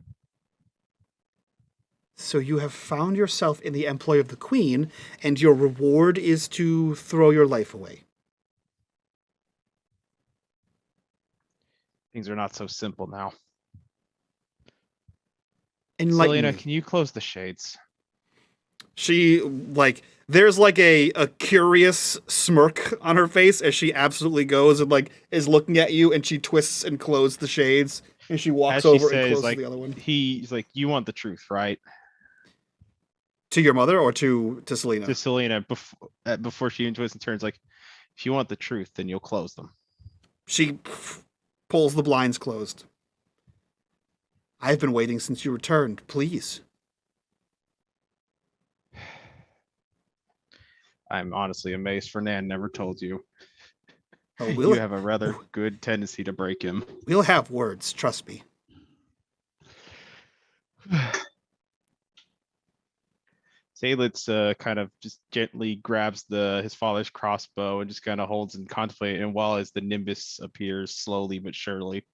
So you have found yourself in the employ of the Queen, and your reward is to throw your life away. Things are not so simple now. Enlighten Selena, me. can you close the shades? She, there's a curious smirk on her face as she absolutely goes and, is looking at you, and she twists and closes the shades, and she walks over and closes the other one. He's like, you want the truth, right? To your mother or to Selena? To Selena, before she even twists and turns, like, if you want the truth, then you'll close them. She pulls the blinds closed. I've been waiting since you returned. Please. I'm honestly amazed Fernand never told you. Oh, You have a rather good tendency to break him. We'll have words, trust me. Seydlitz kind of just gently grabs his father's crossbow and just kind of holds and contemplates, and while as the nimbus appears slowly but surely.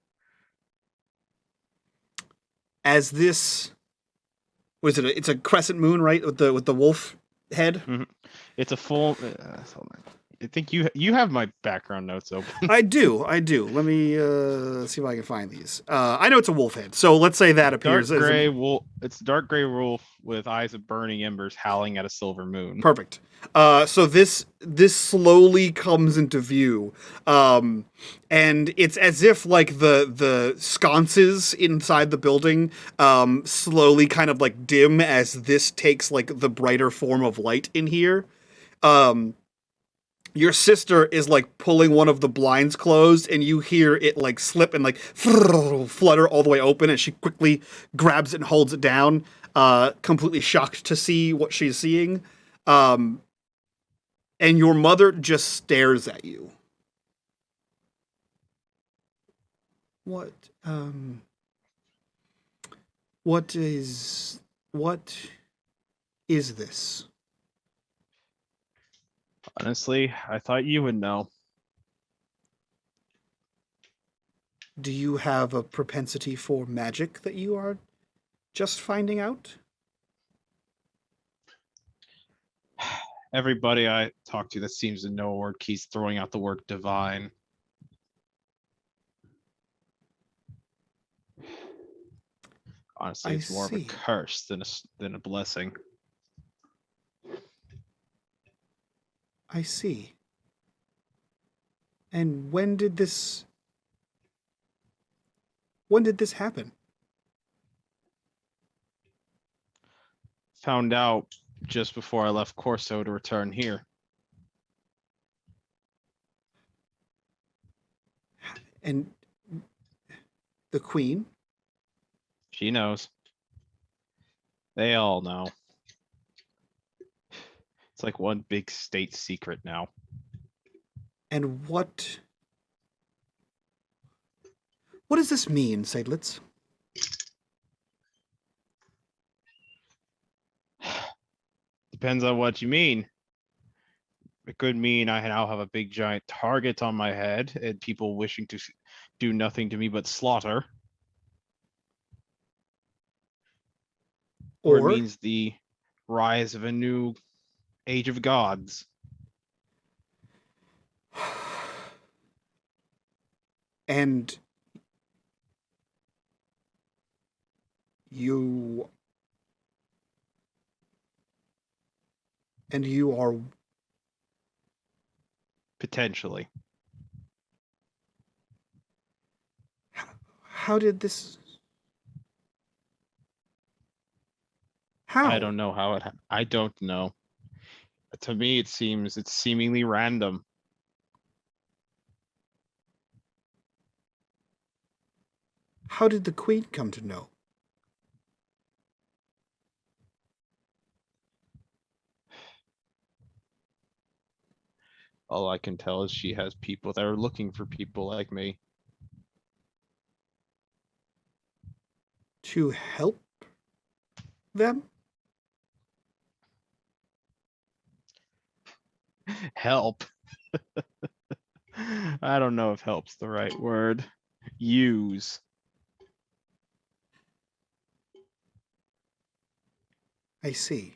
As this, was it? It's a crescent moon, right? With the wolf head. Mm-hmm. It's a full. Hold on. I think you have my background notes open. I do. Let me see if I can find these. I know it's a wolf head, so let's say that Dark appears as gray wolf. It's dark gray wolf with eyes of burning embers, howling at a silver moon. perfect. So this slowly comes into view, and it's as if like the sconces inside the building slowly kind of like dim as this takes like the brighter form of light in here. Your sister is like pulling one of the blinds closed, and you hear it like slip and like flutter all the way open, and she quickly grabs it and holds it down, completely shocked to see what she's seeing. And your mother just stares at you. What is this? Honestly, I thought you would know. Do you have a propensity for magic that you are just finding out? Everybody I talk to that seems to know a word keeps throwing out the word divine. Honestly, it's more of a curse than a blessing. I see. And when did this happen? Found out just before I left Corso to return here. And the queen? She knows. They all know. It's like one big state secret now. And what does this mean, Seydlitz? Depends on what you mean. It could mean I now have a big giant target on my head and people wishing to do nothing to me but slaughter. Or it means the rise of a new age of gods. And you are potentially. How did this? How? I don't know how it. I don't know. To me, it seems it's seemingly random. How did the queen come to know? All I can tell is she has people that are looking for people like me. To help them? Help. I don't know if help's the right word. Use. I see.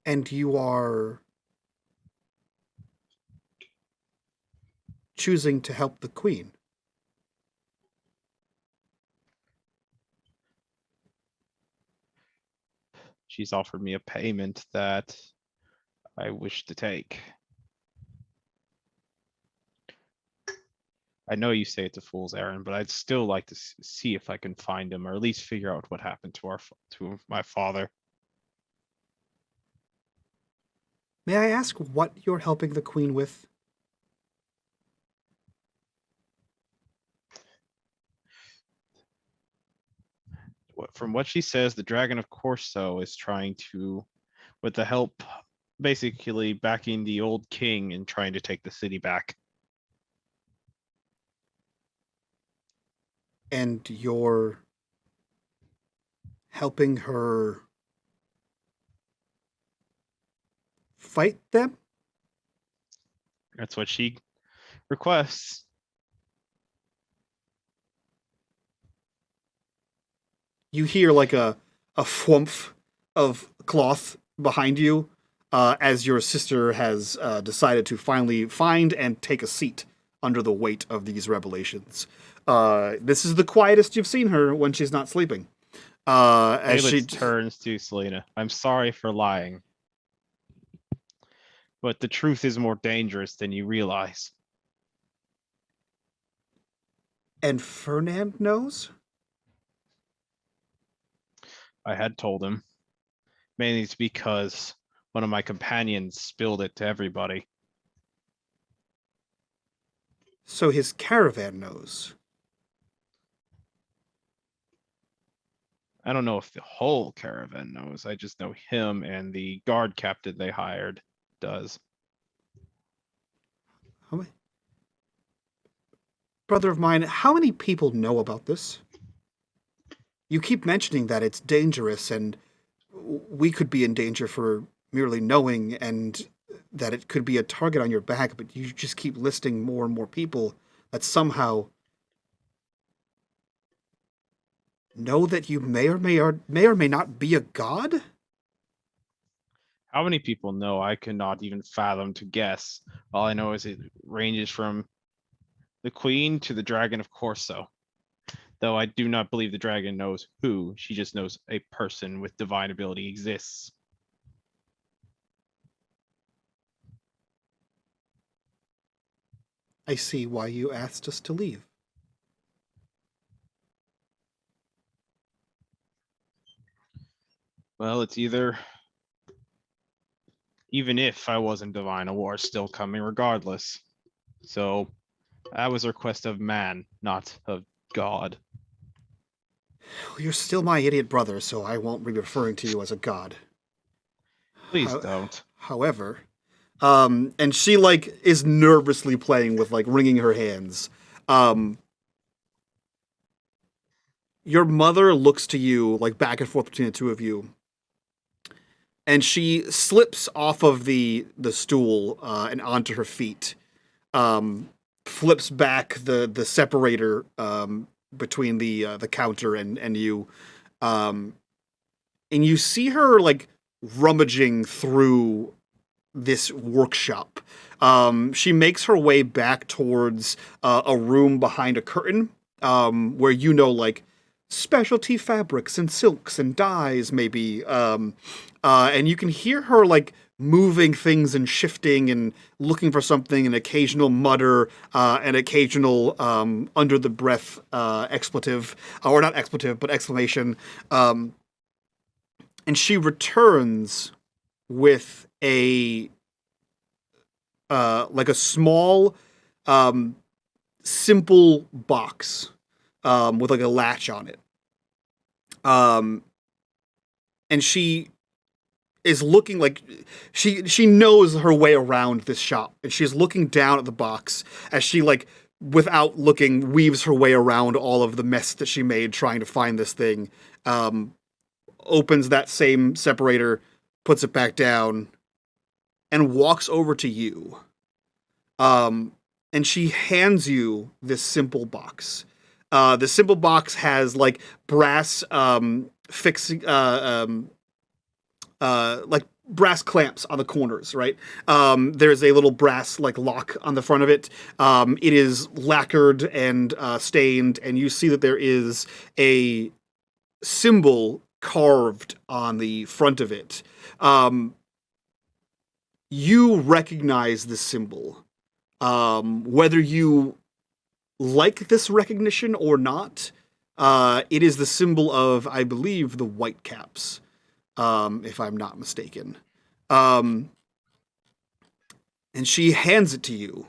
And you are choosing to help the queen. She's offered me a payment that I wish to take. I know you say it's a fool's errand, but I'd still like to see if I can find him, or at least figure out what happened to my father. May I ask what you're helping the queen with? From what she says, the Dragon of Corso is trying to, with the help, basically backing the old king and trying to take the city back. And you're helping her fight them? That's what she requests. You hear like a thwumph of cloth behind you as your sister has decided to finally find and take a seat under the weight of these revelations. This is the quietest you've seen her when she's not sleeping. As she Seydlitz turns to Selena. I'm sorry for lying. But the truth is more dangerous than you realize. And Fernand knows? I had told him. Mainly it's because one of my companions spilled it to everybody. So his caravan knows. I don't know if the whole caravan knows. I just know him and the guard captain they hired does. How many? Brother of mine, how many people know about this? You keep mentioning that it's dangerous and we could be in danger for merely knowing and that it could be a target on your back, but you just keep listing more and more people that somehow know that you may or may not be a god? How many people know? I cannot even fathom to guess. All I know is it ranges from the queen to the dragon of Corso. Though I do not believe the dragon knows who, she just knows a person with divine ability exists. I see why you asked us to leave. Well, it's either, even if I wasn't divine, a war is still coming regardless. So that was a request of man, not of God. Well, you're still my idiot brother, so I won't be referring to you as a god. Please don't. However, and she like is nervously playing with like wringing her hands. Your mother looks to you like back and forth between the two of you, and she slips off of the stool and onto her feet. Flips back the separator between the counter and you, and you see her like rummaging through this workshop. She makes her way back towards a room behind a curtain, where like specialty fabrics and silks and dyes, maybe. And you can hear her like moving things and shifting and looking for something, an occasional mutter, an occasional under the breath expletive, or not expletive, but exclamation. And she returns with a like a small simple box with like a latch on it. And she is looking like she knows her way around this shop, and she's looking down at the box as she like without looking weaves her way around all of the mess that she made trying to find this thing. Opens that same separator, puts it back down, and walks over to you. And she hands you this simple box. The simple box has like brass fixing like brass clamps on the corners, right? There's a little brass like lock on the front of it. It is lacquered and stained, and you see that there is a symbol carved on the front of it. You recognize this symbol. Whether you like this recognition or not, it is the symbol of, I believe, the Whitecaps, if I'm not mistaken. And she hands it to you,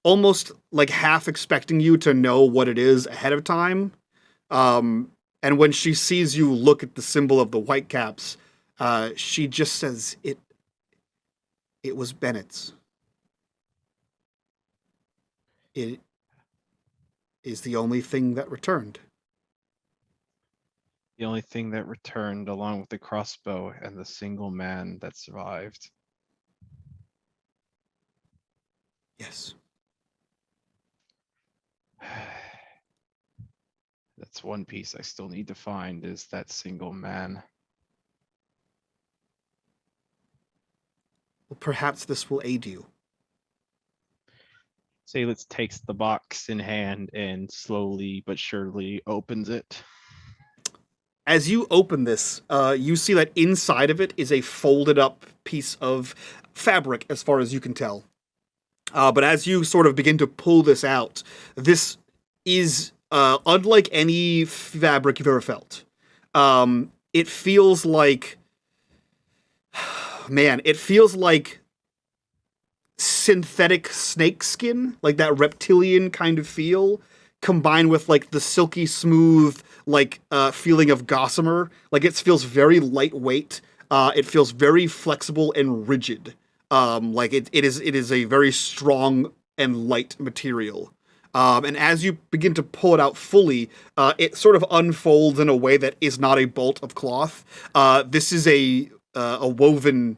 almost like half expecting you to know what it is ahead of time. And when she sees you look at the symbol of the Whitecaps, she just says, it was Bennett's. It is the only thing that returned. The only thing that returned, along with the crossbow and the single man that survived. Yes. That's one piece I still need to find, is that single man. Perhaps this will aid you. Seydlitz takes the box in hand and slowly but surely opens it. As you open this, you see that inside of it is a folded up piece of fabric, as far as you can tell. But as you sort of begin to pull this out, this is unlike any fabric you've ever felt. It feels like, man, it feels like synthetic snake skin, like that reptilian kind of feel, combined with like the silky smooth like feeling of gossamer. Like it feels very lightweight. It feels very flexible and rigid. Like it is a very strong and light material. And as you begin to pull it out fully, it sort of unfolds in a way that is not a bolt of cloth. This is a woven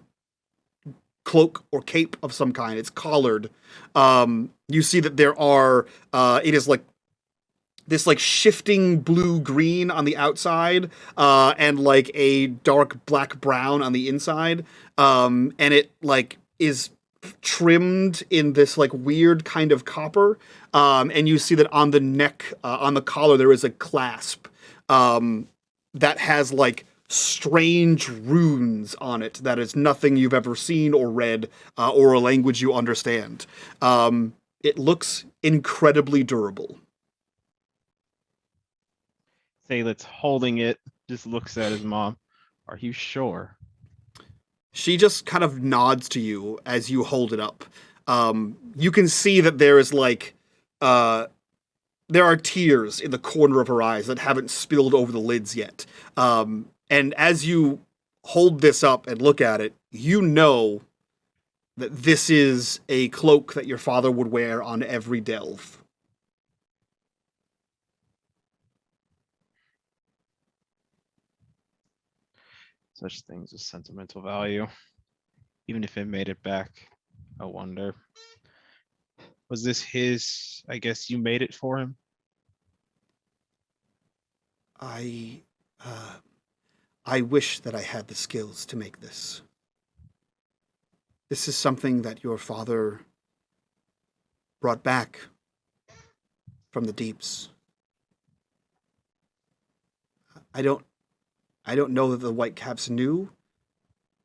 cloak or cape of some kind. It's collared. You see that there are, it is like this like shifting blue-green on the outside, and like a dark black-brown on the inside. And it like is trimmed in this like weird kind of copper. And you see that on the neck, on the collar, there is a clasp that has like strange runes on it that is nothing you've ever seen or read, or a language you understand. It looks incredibly durable. Seydlitz, holding it, just looks at his mom. Are you sure? She just kind of nods to you as you hold it up. You can see that there is like, there are tears in the corner of her eyes that haven't spilled over the lids yet. And as you hold this up and look at it, you know that this is a cloak that your father would wear on every delve. Such things with sentimental value. Even if it made it back, I wonder. Was this his, I guess you made it for him? I wish that I had the skills to make this. This is something that your father brought back from the deeps. I don't know that the Whitecaps knew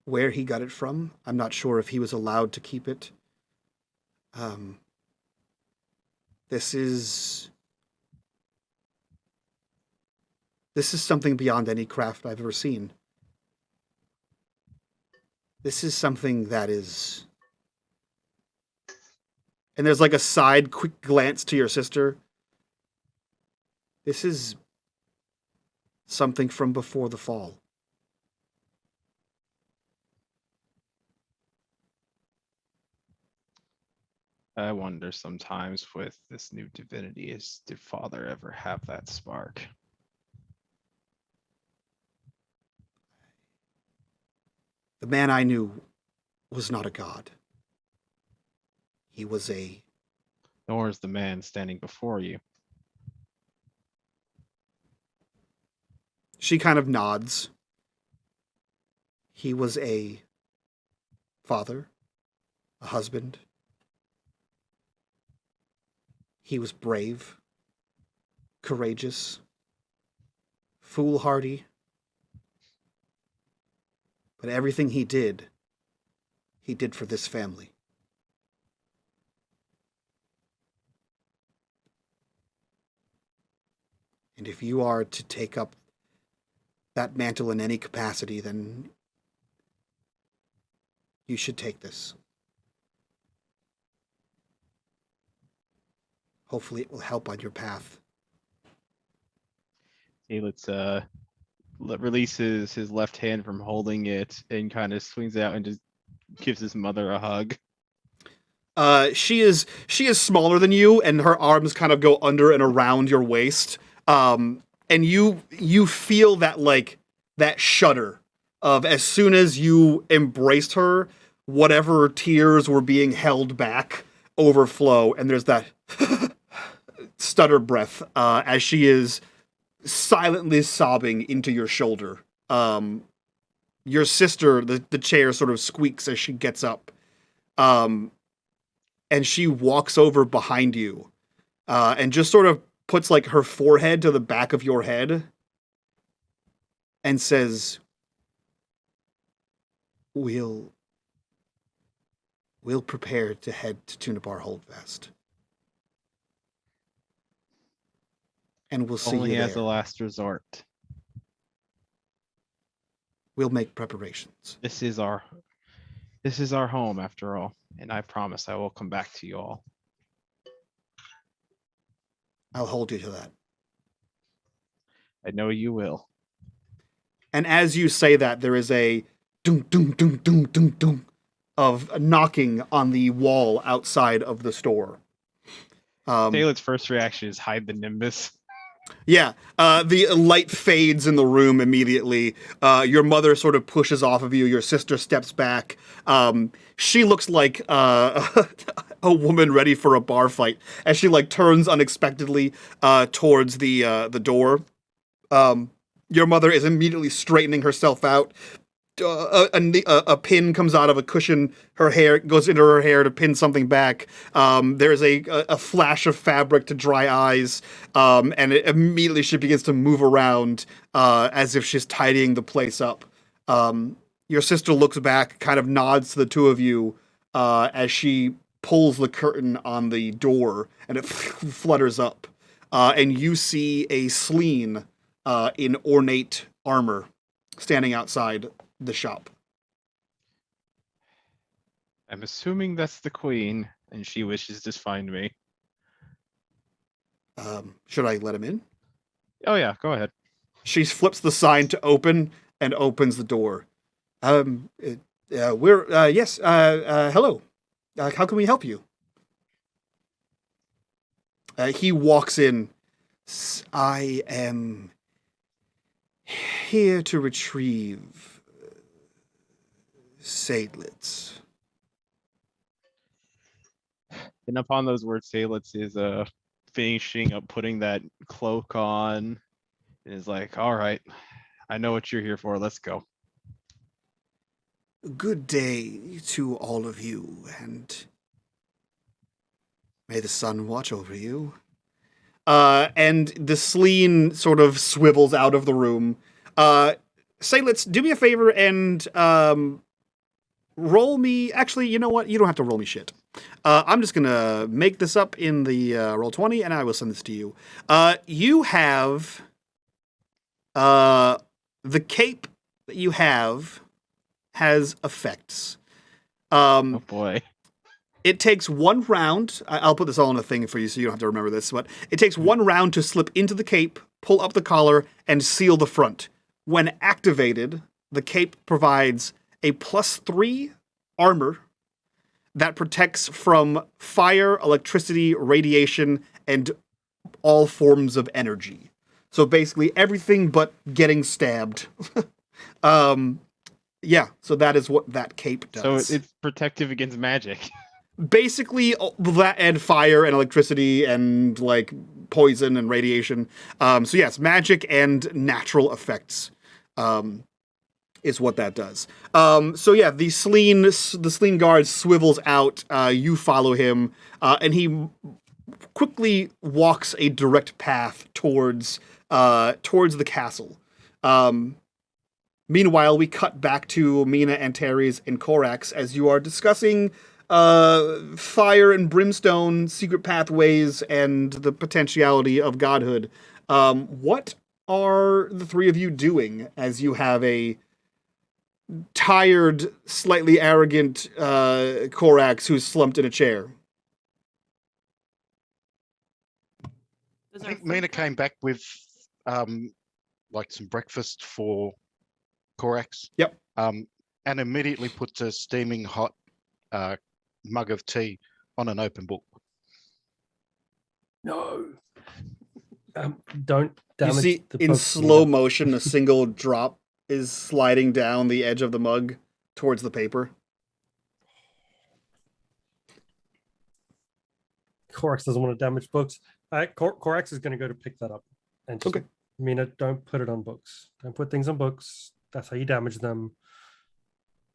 where he got it from. I'm not sure if he was allowed to keep it. This is something beyond any craft I've ever seen. This is something that is... And there's like a side quick glance to your sister. This is something from before the fall. I wonder sometimes with this new divinity, did father ever have that spark? The man I knew was not a god. He was a... Nor is the man standing before you. She kind of nods. He was a father, a husband. He was brave, courageous, foolhardy. But everything he did for this family. And if you are to take up that mantle in any capacity, then you should take this. Hopefully it will help on your path. Seydlitz releases his left hand from holding it and kind of swings out and just gives his mother a hug. She is smaller than you, and her arms kind of go under and around your waist. And you feel that like that shudder of as soon as you embraced her, whatever tears were being held back overflow, and there's that stutter breath as she is silently sobbing into your shoulder. Your sister, the chair sort of squeaks as she gets up and she walks over behind you, and just sort of puts like her forehead to the back of your head, and says, "We'll prepare to head to Tunapar Holdfast, and we'll see Only you as there. a last resort. We'll make preparations." This is our home after all, and I promise I will come back to you all. I'll hold you to that. I know you will. And as you say that, there is a dunk, dunk, dunk, dunk, dunk, dunk of knocking on the wall outside of the store. Seydlitz's first reaction is hide the Nimbus. Yeah, the light fades in the room immediately. Your mother sort of pushes off of you. Your sister steps back. She looks like a woman ready for a bar fight as she like turns unexpectedly towards the door. Your mother is immediately straightening herself out. A pin comes out of a cushion. Her hair goes into her hair to pin something back. There's a flash of fabric to dry eyes, and immediately she begins to move around as if she's tidying the place up. Your sister looks back, kind of nods to the two of you as she pulls the curtain on the door, and it flutters up. And you see a Sleen in ornate armor standing outside the shop. I'm assuming that's the queen, and she wishes to find me. Should I let him in? Oh yeah, go ahead. She flips the sign to open and opens the door. Hello. How can we help you? He walks in. I am here to retrieve Seydlitz. And upon those words, Seydlitz is finishing up putting that cloak on, and is like, "All right, I know what you're here for. Let's go." Good day to all of you, and may the sun watch over you. And the Sleen sort of swivels out of the room. Seydlitz, do me a favor and roll me. Actually, you know what? You don't have to roll me shit. I'm just gonna make this up in the Roll20, and I will send this to you. You have the cape that you have has effects. Oh boy. It takes 1 round. I'll put this all in a thing for you so you don't have to remember this, but it takes 1 round to slip into the cape, pull up the collar, and seal the front. When activated, the cape provides a +3 armor that protects from fire, electricity, radiation, and all forms of energy. So basically everything but getting stabbed. Yeah, so that is what that cape does. So it's protective against magic. Basically, that and fire and electricity and like poison and radiation. So yes, magic and natural effects is what that does. So yeah, the Sleen guard swivels out. You follow him, and he quickly walks a direct path towards the castle. Meanwhile, we cut back to Mina and Teres and Korax as you are discussing fire and brimstone, secret pathways, and the potentiality of godhood. What are the three of you doing as you have a tired, slightly arrogant Korax who's slumped in a chair? Does I our think food Mina come- came back with like some breakfast for Korax. Yep. And immediately puts a steaming hot mug of tea on an open book. No. Don't damage You see, the in books, slow Mina. motion, a single drop is sliding down the edge of the mug towards the paper. Corax doesn't want to damage books. Corax is going to go to pick that up. And just, Okay. Mina, don't put it on books. Don't put things on books. That's how you damage them.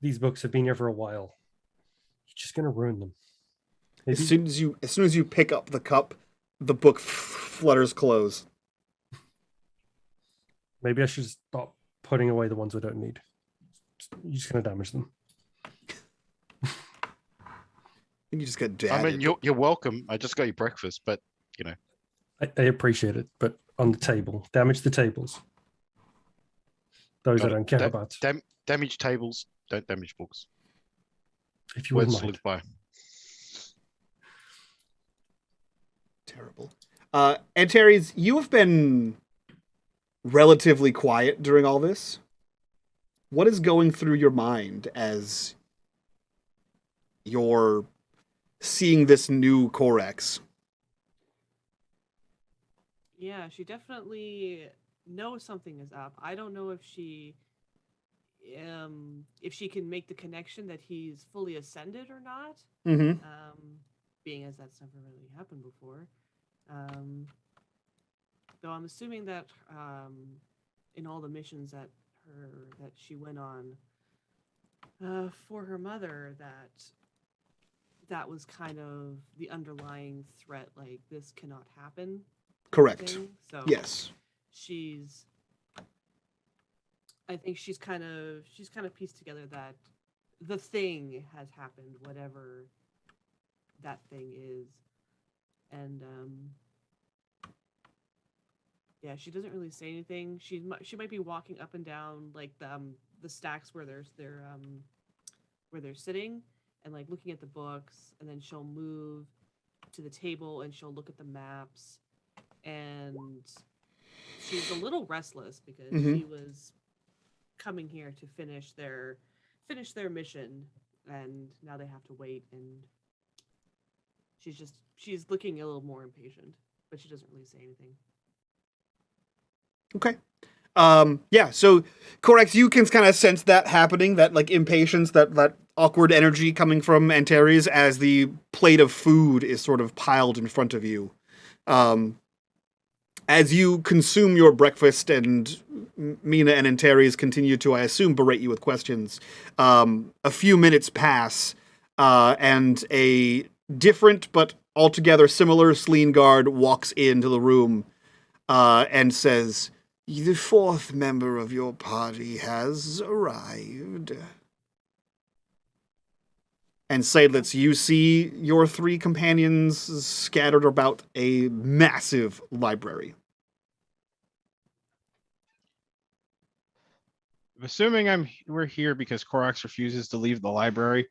These books have been here for a while. just gonna ruin them. As Maybe soon as you pick up the cup, the book flutters close. maybe I should stop putting away the ones I don't need. You're just gonna damage them. I think you just got I dadded. mean, you're welcome. I just got you breakfast, but I appreciate it, but on the table, damage the tables. Those I Got it. don't care about. damage tables, don't damage books. If you wouldn't Words to mind. live by. Terrible. Antares, you have been relatively quiet during all this. What is going through your mind as you're seeing this new Corex? Yeah, she definitely knows something is up. I don't know if she can make the connection that he's fully ascended or not. Mm-hmm. Being as that's never really happened before. Though I'm assuming that in all the missions that she went on for her mother, that was kind of the underlying threat, like this cannot happen. Correct. Thing. So Yes. I think she's kind of pieced together that the thing has happened, whatever that thing is, and yeah, she doesn't really say anything. She might be walking up and down like the stacks where they're sitting, and like looking at the books, and then she'll move to the table and she'll look at the maps, and she's a little restless because she was coming here to finish their mission, and now they have to wait, and she's looking a little more impatient, but she doesn't really say anything. Okay. Yeah, so Corex, you can kind of sense that happening, that like impatience, that awkward energy coming from Antares as the plate of food is sort of piled in front of you. As you consume your breakfast and Mina and Antares continue to, I assume, berate you with questions, a few minutes pass, and a different but altogether similar Sleen guard walks into the room and says, "The fourth member of your party has arrived." And Seydlitz, you see your three companions scattered about a massive library. I'm assuming we're here because Korax refuses to leave the library.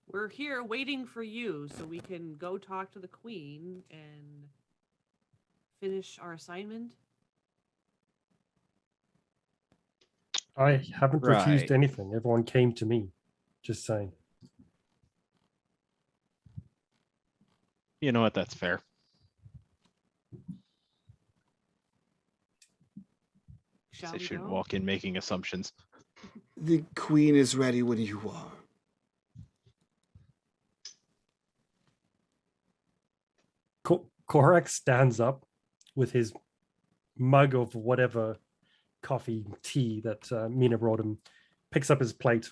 We're here waiting for you so we can go talk to the queen and finish our assignment. I haven't refused Right. anything. Everyone came to me. Just saying. You know what? That's fair. Shall I we shouldn't go? walk in making assumptions. The queen is ready when you are. Korak stands up with his mug of whatever coffee, tea that Mina brought him, picks up his plate,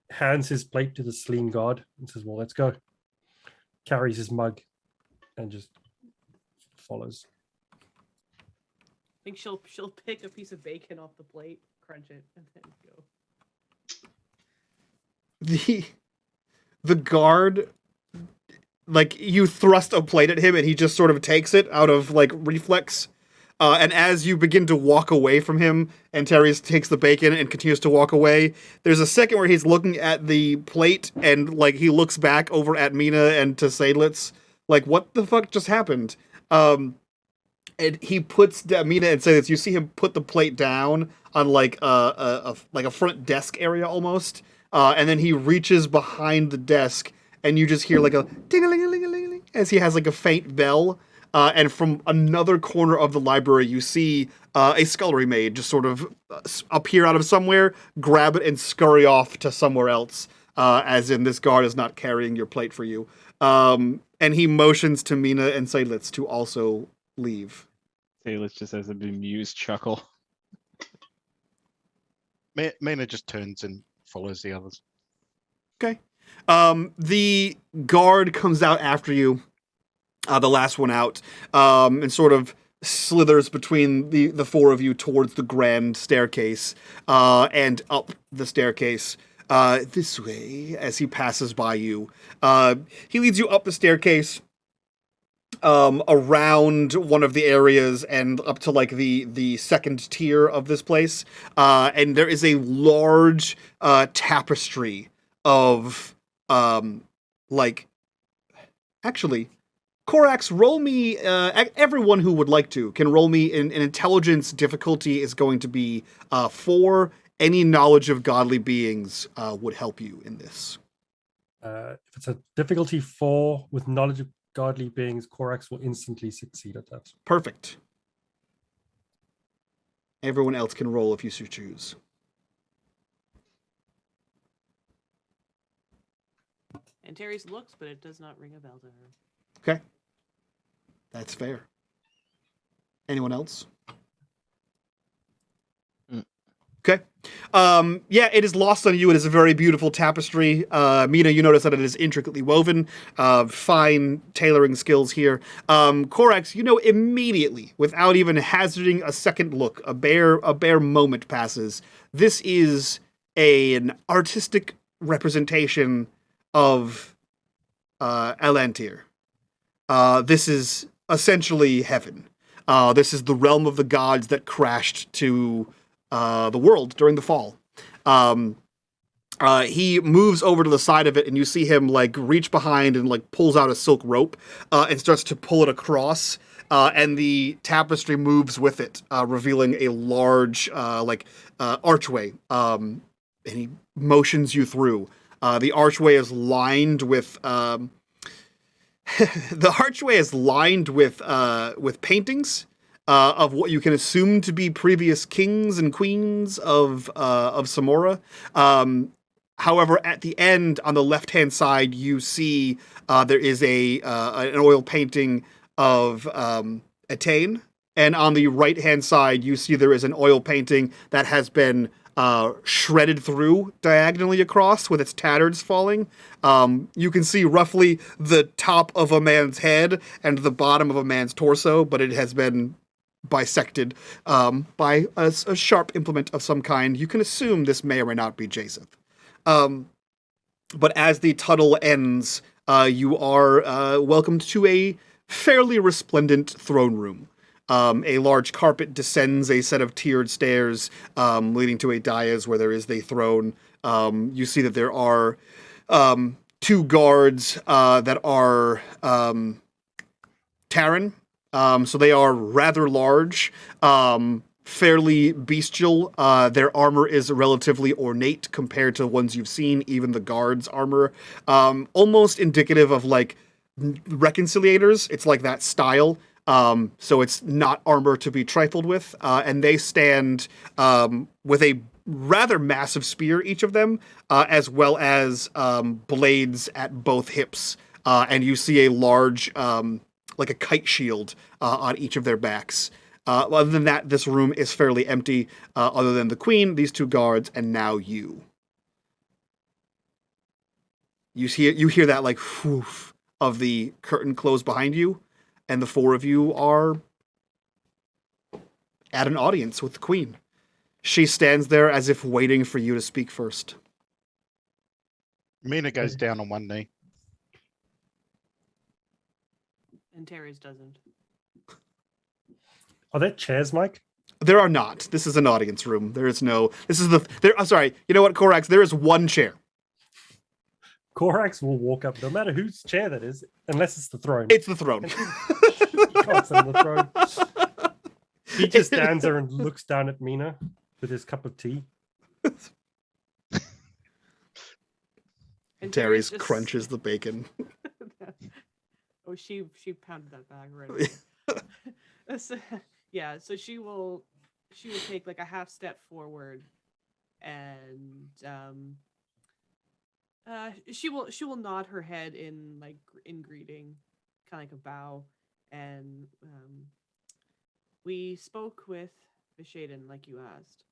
hands his plate to the Sleen guard, and says, "Well, let's go." Carries his mug and just follows. I think she'll pick a piece of bacon off the plate, crunch it, and then go. The guard, like, you thrust a plate at him and he just sort of takes it out of like reflex. And as you begin to walk away from him, Antares takes the bacon and continues to walk away. There's a second where he's looking at the plate and like he looks back over at Mina and to Seydlitz, like, what the fuck just happened? And he puts Mina and Seydlitz, you see him put the plate down on like a front desk area almost, and then he reaches behind the desk and you just hear like a ding-a-ling-a-ling-a-ling as he has like a faint bell. And from another corner of the library, you see a scullery maid just sort of appear out of somewhere, grab it, and scurry off to somewhere else, as in this guard is not carrying your plate for you. And he motions to Mina and Seydlitz to also leave. Seydlitz just has a bemused chuckle. Mina just turns and follows the others. Okay. The guard comes out after you, the last one out, and sort of slithers between the four of you towards the grand staircase, and up the staircase. This way, as he passes by you. He leads you up the staircase, around one of the areas and up to like the second tier of this place. And there is a large tapestry of actually, Korax, roll me, everyone who would like to can roll me in intelligence. Difficulty is going to be 4. Any knowledge of godly beings would help you in this. If it's a difficulty 4 with knowledge of godly beings, Korax will instantly succeed at that. Perfect. Everyone else can roll if you so choose. And Terry's looks, but it does not ring a bell to her. Okay. That's fair. Anyone else? Okay. Yeah, it is lost on you. It is a very beautiful tapestry. Mina, you notice that it is intricately woven. Fine tailoring skills here. Korax, you know immediately, without even hazarding a second look, a bare moment passes. This is an artistic representation of Elanehtar. This is essentially heaven. This is the realm of the gods that crashed to the world during the fall. He moves over to the side of it, and you see him like reach behind and like pulls out a silk rope and starts to pull it across. And the tapestry moves with it, revealing a large archway. And he motions you through. The archway is lined with with paintings of what you can assume to be previous kings and queens of Samora. However, at the end, on the left-hand side, you see there is an oil painting of Atane, and on the right-hand side, you see there is an oil painting that has been shredded through diagonally across with its tatters falling. You can see roughly the top of a man's head and the bottom of a man's torso, but it has been bisected by a sharp implement of some kind. You can assume this may or may not be Jason. But as the tunnel ends, you are welcomed to a fairly resplendent throne room. A large carpet descends a set of tiered stairs leading to a dais where there is the throne. You see that there are 2 guards that are Terran. So they are rather large, fairly bestial. Their armor is relatively ornate compared to ones you've seen, even the guards' armor. Almost indicative of like reconciliators. It's like that style. So it's not armor to be trifled with. And they stand with a rather massive spear, each of them, as well as blades at both hips. And you see a large, like a kite shield on each of their backs. Other than that, this room is fairly empty, other than the queen, these 2 guards, and now you. You hear that like whoof of the curtain close behind you, and the 4 of you are at an audience with the queen. She stands there as if waiting for you to speak first. Mina goes down on one knee. And Terry's doesn't. Are there chairs, Mike? There are not. This is an audience room. There is no. This is the. There. I'm sorry. You know what, Korax? There is 1 chair. Korax will walk up, no matter whose chair that is, unless it's the throne. It's the throne. He can't sit on the throne. He just stands there and looks down at Mina with his cup of tea. And Terry's just... crunches the bacon. Oh, she pounded that bag right away. Yeah, so she will take like a half step forward, and she will nod her head in greeting, kind of like a bow, and we spoke with Vishaden like you asked.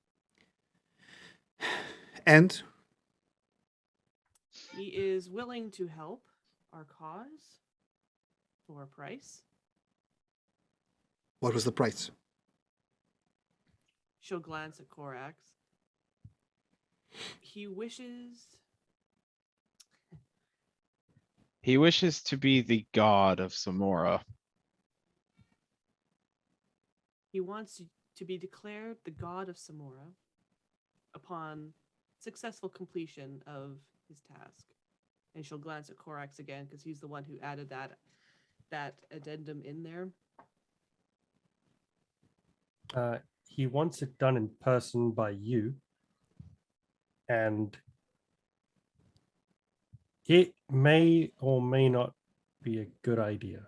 And He is willing to help our cause for a price. What was the price? She'll glance at Korax. He wishes He wishes to be the god of Samora. he wants to be declared the god of Samora upon successful completion of his task. And she'll glance at Korax again because he's the one who added that addendum in there. He wants it done in person by you, and it may or may not be a good idea.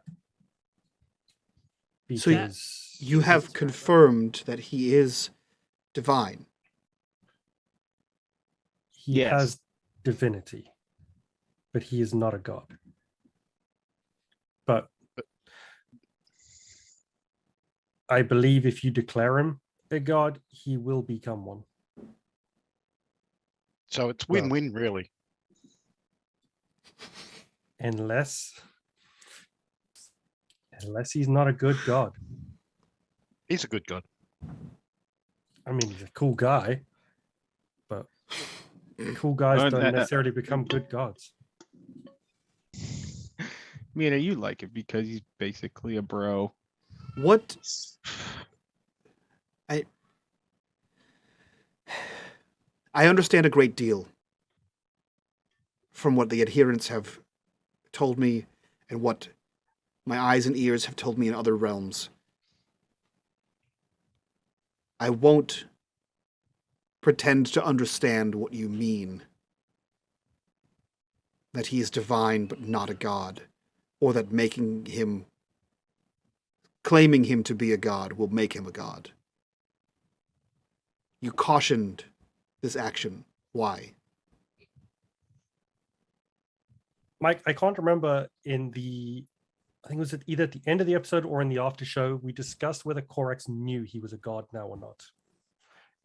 So Because you have confirmed that he is divine. he Yes. has divinity, but he is not a god. But I believe if you declare him a god, he will become one. So it's Well- win-win, really. Unless he's not a good god. He's a good god. I mean, he's a cool guy, but cool guys Oh, don't that- necessarily become good gods. Mina, you like it because he's basically a bro. What I understand a great deal from what the adherents have told me and what my eyes and ears have told me in other realms. I won't pretend to understand what you mean. That he is divine but not a god, or that claiming him to be a god will make him a god. You cautioned this action. Why? Mike, I can't remember I think it was either at the end of the episode or in the after show, we discussed whether Korax knew he was a god now or not.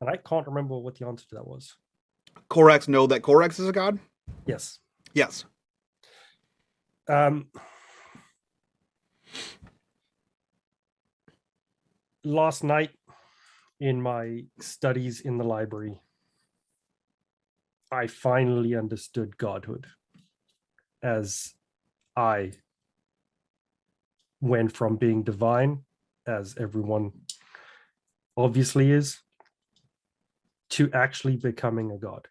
And I can't remember what the answer to that was. Korax know that Korax is a god? Yes. Yes. Last night in my studies in the library, I finally understood godhood as I went from being divine, as everyone obviously is, to actually becoming a god.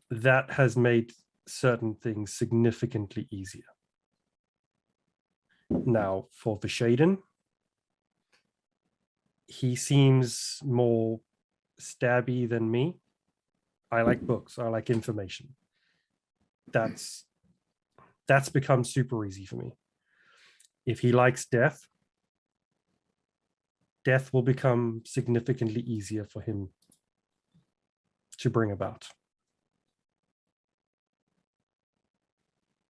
That has made certain things significantly easier. Now, for Vishaden, he seems more stabby than me. I like books. I like information. That's become super easy for me. If he likes death, death will become significantly easier for him to bring about.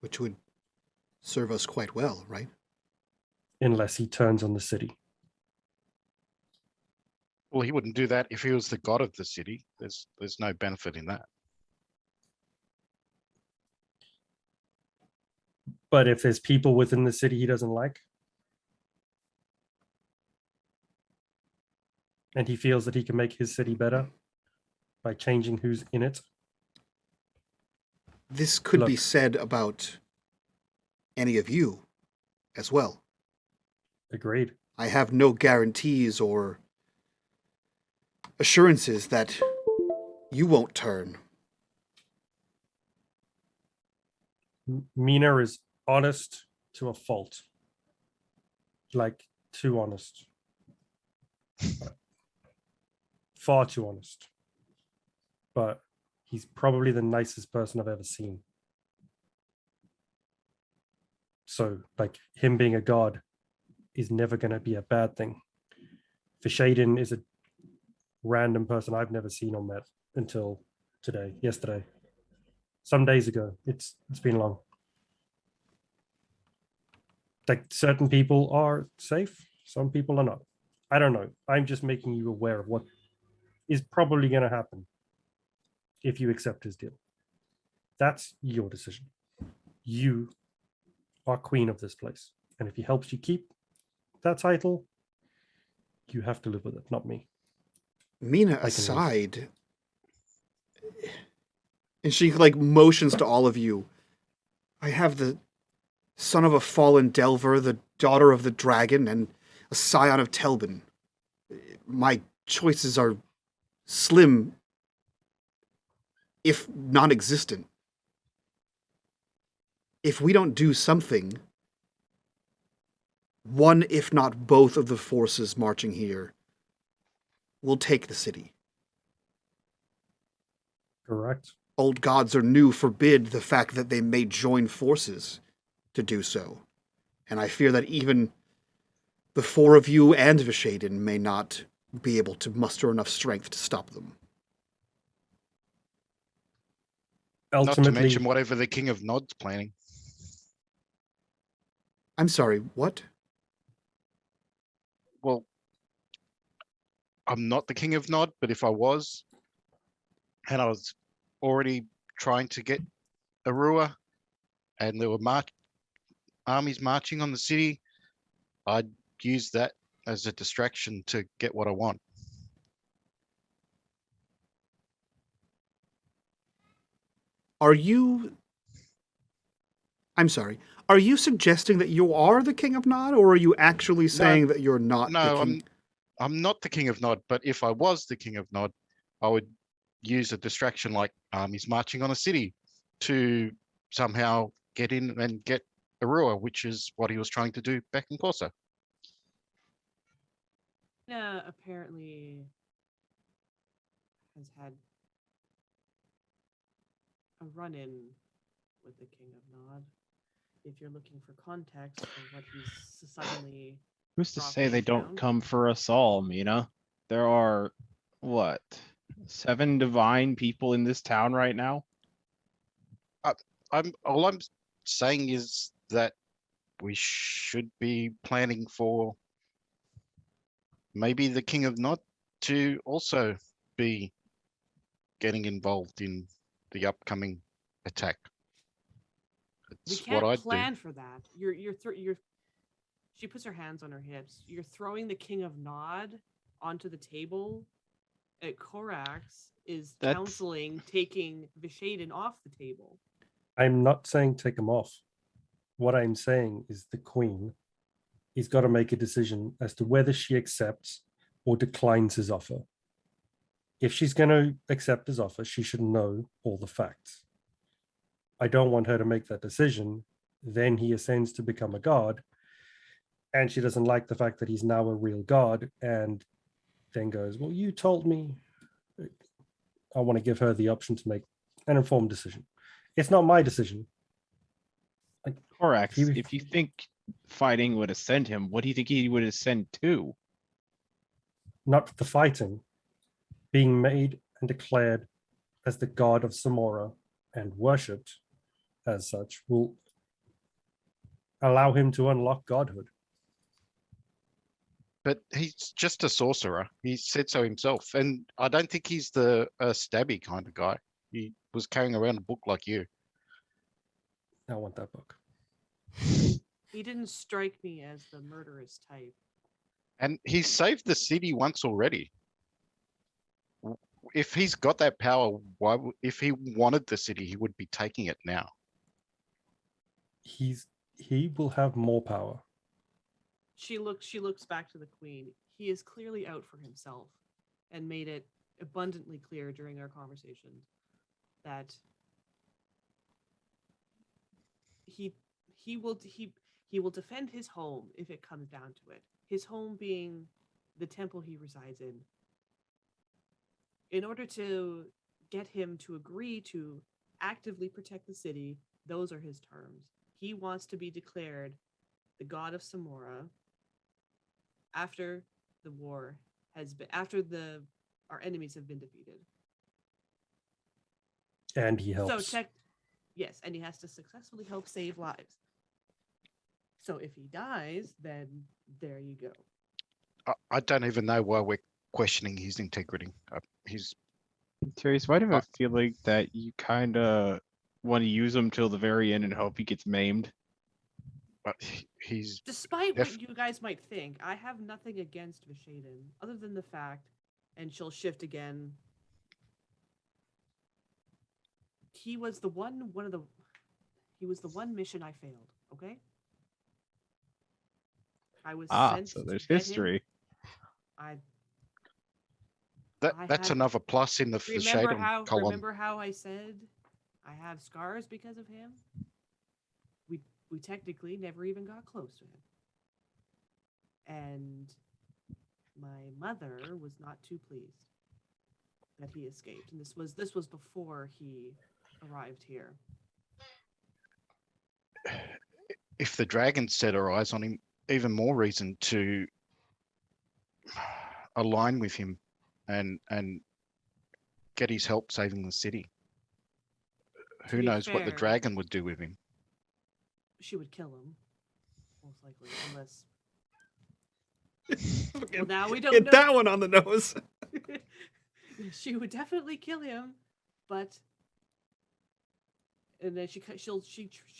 Which would serve us quite well, right? Unless he turns on the city. Well, he wouldn't do that if he was the god of the city. There's no benefit in that. But if there's people within the city he doesn't like, and he feels that he can make his city better by changing who's in it. This could be Look. said about any of you as well. Agreed. I have no guarantees or assurances that you won't turn. Mina is honest to a fault. Like, too honest. Far too honest. But he's probably the nicest person I've ever seen. So, like, him being a god is never going to be a bad thing. Vishaden is a random person I've never seen or met until yesterday. Some days ago. It's been long. Like, certain people are safe, some people are not. I don't know. I'm just making you aware of what is probably going to happen. if you accept his deal. That's your decision. You are queen of this place. And if he helps you keep that title, you have to live with it, not me. Mina I can leave. aside, and she like motions to all of you. I have the son of a fallen delver, the daughter of the dragon, and a scion of Telbin. My choices are slim, if non-existent. If we don't do something, one, if not both of the forces marching here will take the city. Correct. Old gods or new forbid the fact that they may join forces to do so. And I fear that even the four of you and Vishaden may not be able to muster enough strength to stop them. Not to Ultimately, mention whatever the King of Nod's planning. I'm sorry, what? Well, I'm not the King of Nod, but if I was, and I was already trying to get Arua, and there were armies marching on the city, I'd use that as a distraction to get what I want. Are you... I'm sorry. Are you suggesting that you are the King of Nod, or are you actually saying that you're not the No, King? I'm not the King of Nod, but if I was the King of Nod, I would use a distraction like armies marching on a city to somehow get in and get Arua, which is what he was trying to do back in Corso. Apparently has had a run-in with the King of Nod. If you're looking for context for what he's suddenly Who's to say dropping they don't down. come for us all, Mina? There are, what, 7 divine people in this town right now? All I'm saying is that we should be planning for maybe the King of Nod to also be getting involved in the upcoming attack. We It's can't what I'd plan for that. You're. She puts her hands on her hips. You're throwing the King of Nod onto the table. Korax is That's- counseling taking Vishaden off the table. I'm not saying take him off. What I'm saying is the queen has got to make a decision as to whether she accepts or declines his offer. If she's going to accept his offer, she should know all the facts. I don't want her to make that decision. Then he ascends to become a god, and she doesn't like the fact that he's now a real god, and then goes, well, you told me. I want to give her the option to make an informed decision. It's not my decision. Corax, He- if you think fighting would ascend him, what do you think he would ascend to? Not the fighting, being made and declared as the god of Samora and worshipped as such will allow him to unlock godhood. But he's just a sorcerer. He said so himself. And I don't think he's the stabby kind of guy. He was carrying around a book like you. I want that book. He didn't strike me as the murderous type. And he saved the city once already. If he's got that power, if he wanted the city, he would be taking it now. He will have more power. She looks back to the queen. He is clearly out for himself and made it abundantly clear during our conversation that he will defend his home if it comes down to it. His home being the temple he resides in. In order to get him to agree to actively protect the city, those are his terms. He wants to be declared the god of Samora after the war has been, our enemies have been defeated. And he helps. So yes, and he has to successfully help save lives. So if he dies, then there you go. I don't even know why we're questioning his integrity. He's Terry, why do I have a feeling that you kind of want to use him till the very end and hope he gets maimed? But he's Despite Def- what you guys might think, I have nothing against Vishaden, other than the fact, and she'll shift again. He was the one mission I failed, okay? I was sent So to there's get him. history. that's had- another plus in the Shaden column. Remember how I said I have scars because of him? We technically never even got close to him. And my mother was not too pleased that he escaped. And this was before he arrived here. If the dragons set her eyes on him, even more reason to align with him and get his help saving the city. To Who be knows what the fair, dragon would do with him? She would kill him, most likely, unless. Fucking Well, now we don't Hit know. that one on the nose. She would definitely kill him, but. And then she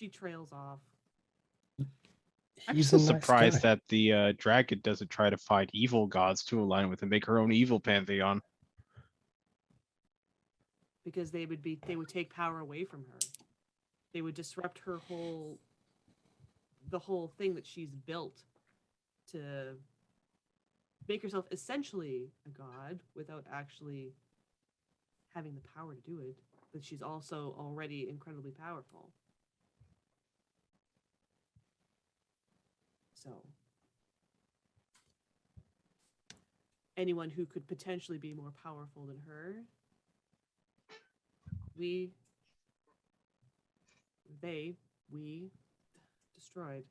trails off. I'm He's still a nice surprised guy. that the dragon doesn't try to find evil gods to align with and make her own evil pantheon. Because they would take power away from her. They would disrupt the whole thing that she's built to make herself essentially a god without actually having the power to do it. But she's also already incredibly powerful. So anyone who could potentially be more powerful than her, we destroyed.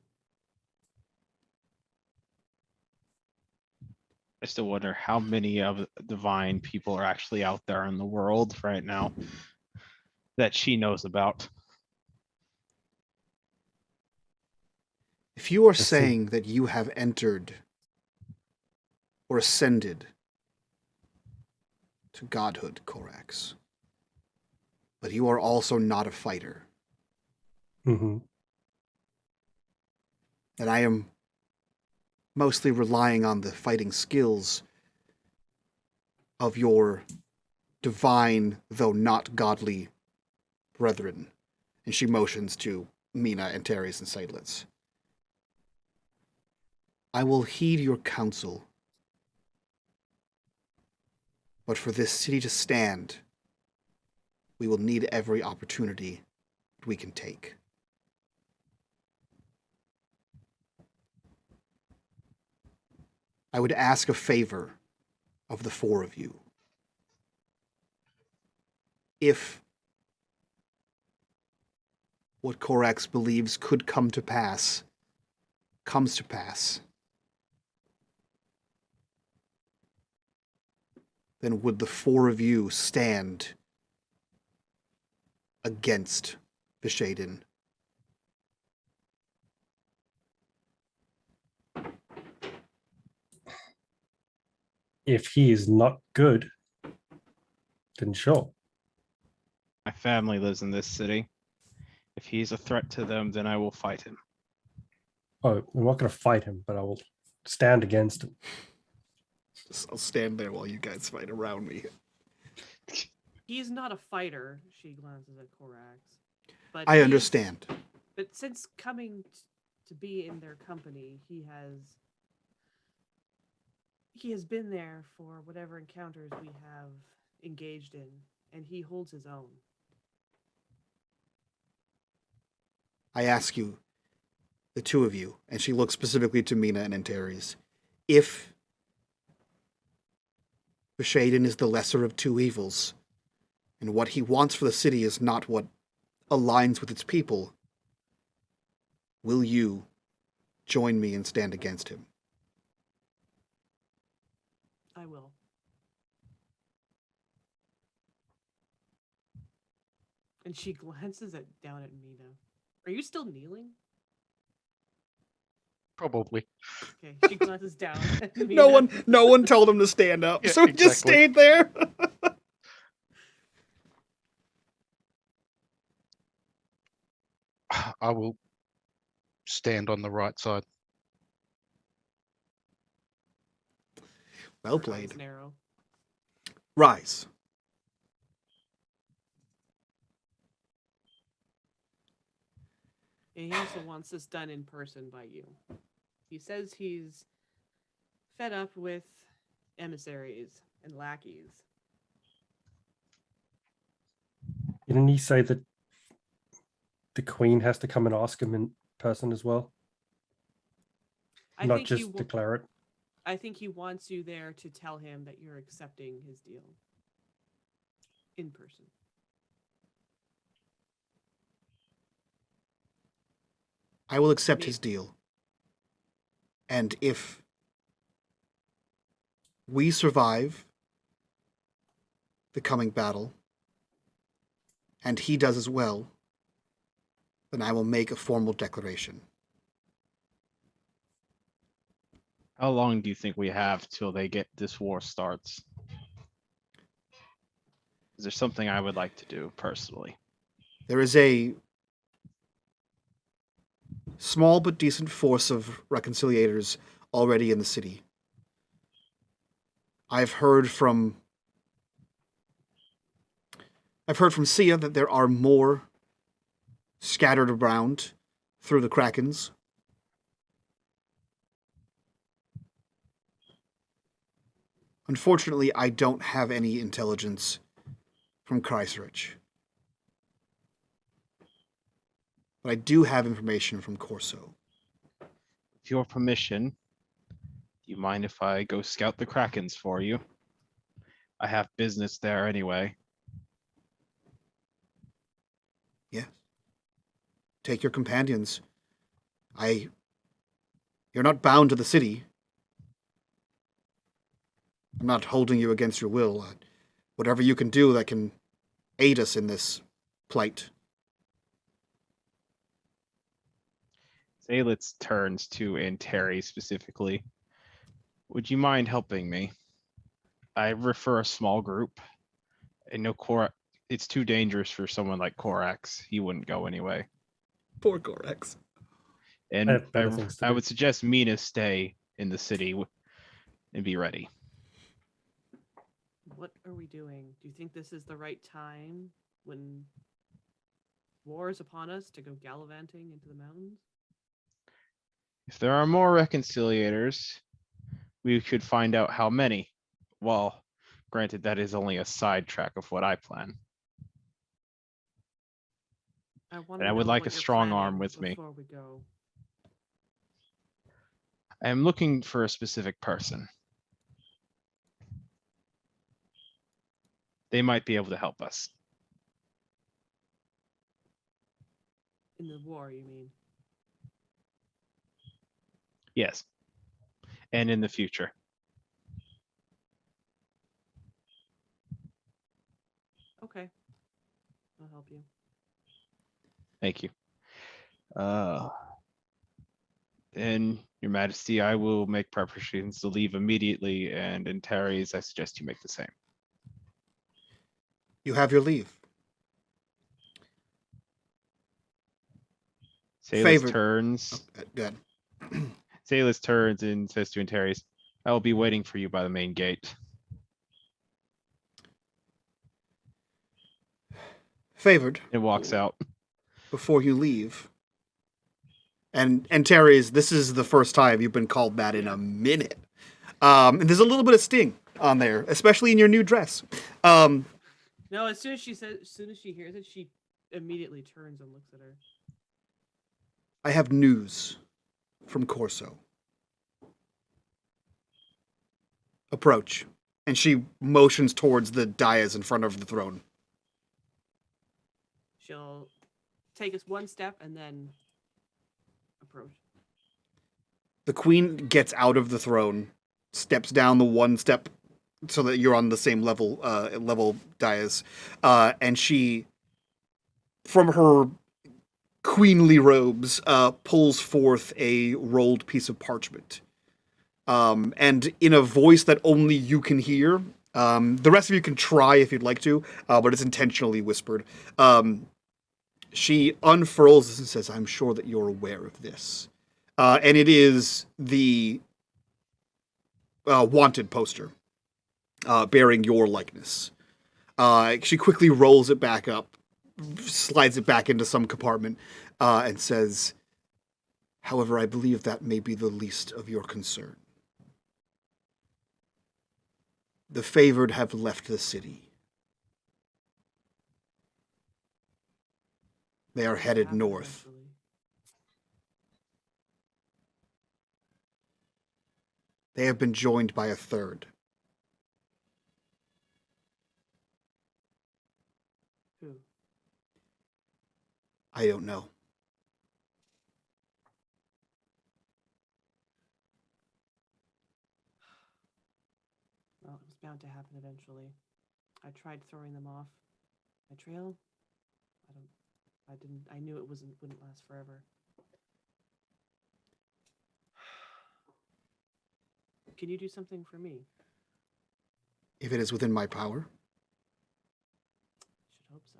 I still wonder how many of the divine people are actually out there in the world right now that she knows about. If you are see. saying that you have entered or ascended to godhood, Korax, but you are also not a fighter, Mm-hmm. then I am mostly relying on the fighting skills of your divine, though not godly, brethren. And she motions to Mina and Teres and Seydlitz. I will heed your counsel, but for this city to stand, we will need every opportunity we can take. I would ask a favor of the four of you. If what Korax believes could come to pass comes to pass, then would the four of you stand against Vishaden? If he is not good, then sure. My family lives in this city. If he's a threat to them, then I will fight him. Oh, I'm not going to fight him, but I will stand against him. I'll stand there while you guys fight around me. He's not a fighter, she glances at Korax. But I he is- understand. But since coming to be in their company, he has been there for whatever encounters we have engaged in, and he holds his own. I ask you, the two of you, and she looks specifically to Mina and Antares, if Vishaden is the lesser of two evils, and what he wants for the city is not what aligns with its people, will you join me and stand against him? I will. And she glances down at Mina. Are you still kneeling? Probably. Okay, she glances down at Mina. No one told him to stand up, Yeah, so he just exactly. stayed there. I will stand on the right side. Well Her eyes played. narrow. Rise. And he also wants this done in person by you. He says he's fed up with emissaries and lackeys. Didn't he say that the queen has to come and ask him in person as well? Not just declare it. I think he wants you there to tell him that you're accepting his deal. In person. I will accept his deal. And if we survive the coming battle, and he does as well, then I will make a formal declaration. How long do you think we have till this war starts? Is there something I would like to do personally? There is a small but decent force of reconciliators already in the city. I've heard from Sia that there are more scattered around through the Krakens. Unfortunately, I don't have any intelligence from Kreiserich. But I do have information from Corso. With your permission, do you mind if I go scout the Krakens for you? I have business there anyway. Yes. Take your companions. You're not bound to the city. I'm not holding you against your will. Whatever you can do that can aid us in this plight. Seydlitz turns to Anteri specifically. Would you mind helping me? I refer a small group. I know it's too dangerous for someone like Korax. He wouldn't go anyway. Poor Korax. And things to I do. would suggest Mina stay in the city and be ready. What are we doing? Do you think this is the right time when war is upon us to go gallivanting into the mountains? If there are more reconciliators, we could find out how many. Well, granted, that is only a sidetrack of what I plan. And I would like a strong arm with me. Before we go. I am looking for a specific person. They might be able to help us. In the war, you mean? Yes. And in the future. Okay. I'll help you. Thank you. And Your Majesty, I will make preparations to leave immediately, and in Terry's, I suggest you make the same. You have your leave. Seydlitz turns. Good. Seydlitz turns and says to Antares, I will be waiting for you by the main gate. Favored. It walks out. Before you leave. And Terry's, this is the first time you've been called that in a minute. And there's a little bit of sting on there, especially in your new dress. No, as soon as she hears it, she immediately turns and looks at her. I have news from Corso. Approach. And she motions towards the dais in front of the throne. She'll take us one step and then approach. The queen gets out of the throne, steps down the one step so that you're on the same level dais, and she, from her queenly robes, pulls forth a rolled piece of parchment. And in a voice that only you can hear, the rest of you can try if you'd like to, but it's intentionally whispered. She unfurls this and says, I'm sure that you're aware of this. And it is the wanted poster bearing your likeness. She quickly rolls it back up, slides it back into some compartment, and says, however, I believe that may be the least of your concern. The favored have left the city. They are headed north. They have been joined by a third. Who? I don't know. Well, it was bound to happen eventually. I tried throwing them off my trail. I knew it wouldn't last forever. Can you do something for me? If it is within my power. Should hope so.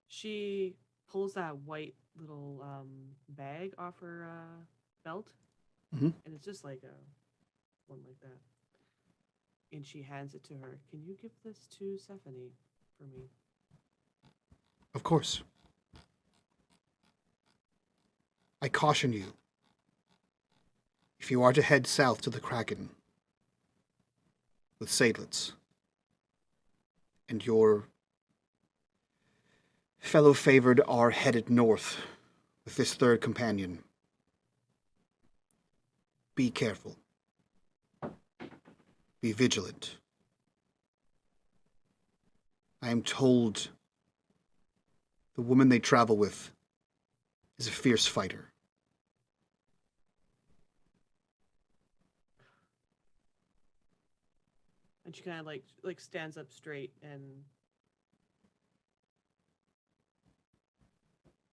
She pulls that white little bag off her belt, Mhm. and it's just like one like that. And she hands it to her. Can you give this to Stephanie for me? Of course. I caution you. If you are to head south to the Kraken with Seydlitz and your fellow favored are headed north with this third companion, be careful. Be vigilant. I am told the woman they travel with is a fierce fighter. And she kind of like stands up straight and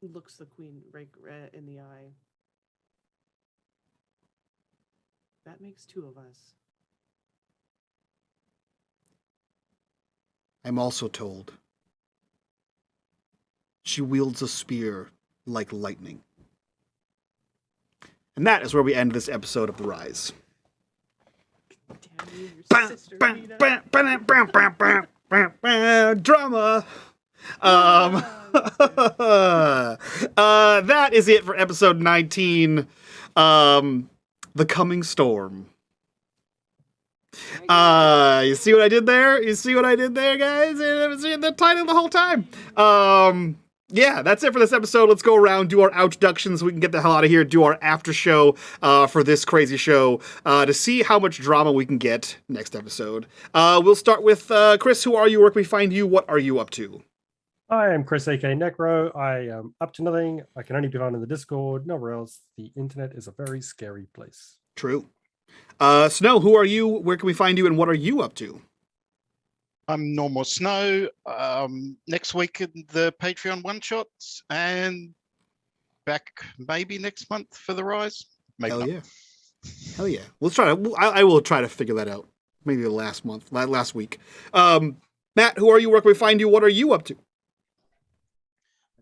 looks the queen right in the eye. That makes two of us. I'm also told she wields a spear like lightning. And that is where we end this episode of The Rise. Damn you, your sister, Nina. Drama. That is it for episode 19. The Coming Storm. You see what I did there? You see what I did there, guys? I haven't seen the title the whole time. Yeah, that's it for this episode. Let's go around, do our introductions so we can get the hell out of here, do our after show for this crazy show to see how much drama we can get next episode. We'll start with Chris. Who are you? Where can we find you? What are you up to? I am Chris, aka Necro. I am up to nothing. I can only be found in the Discord, nowhere else. The internet is a very scary place. True. Snow, who are you? Where can we find you? And what are you up to? I'm Normal Snow. Next week in the Patreon one-shots and back maybe next month for The Rise. Maybe Hell not. yeah. Hell yeah. We'll try to, I will try to figure that out. Maybe last week. Matt, who are you? Where can we find you? What are you up to?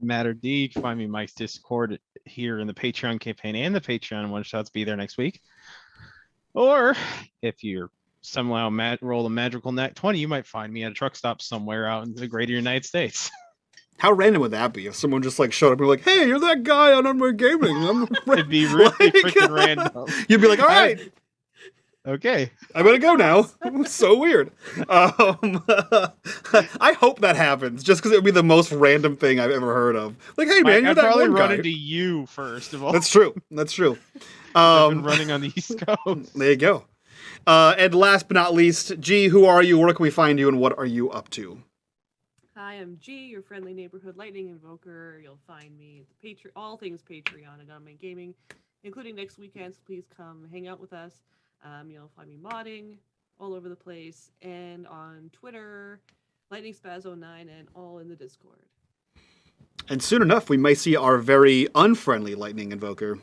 Matter D. You can find me in Mike's Discord here in the Patreon campaign and the Patreon one shots be there next week. Or if you're somehow roll a magical nat 20, you might find me at a truck stop somewhere out in the greater United States. How random would that be if someone just like showed up and were like, hey, you're that guy on unMadeGaming. It'd be really freaking random. You'd be like, all right. Okay. I better go now. So weird. I hope that happens just because it would be the most random thing I've ever heard of. Like, hey, man, you're I'd that probably one run guy. into you first of all. That's true. That's true. I've been running on the East Coast. There you go. And last but not least, G, who are you? Where can we find you? And what are you up to? Hi, I'm G, your friendly neighborhood lightning invoker. You'll find me at all things Patreon and unMadeGaming, including next weekend. So please come hang out with us. You'll find me modding all over the place and on Twitter, LightningSpaz09, and all in the Discord. And soon enough, we may see our very unfriendly lightning invoker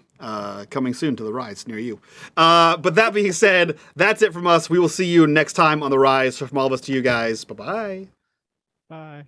coming soon to The Rise near you. But that being said, that's it from us. We will see you next time on The Rise. So from all of us to you guys, bye-bye. Bye.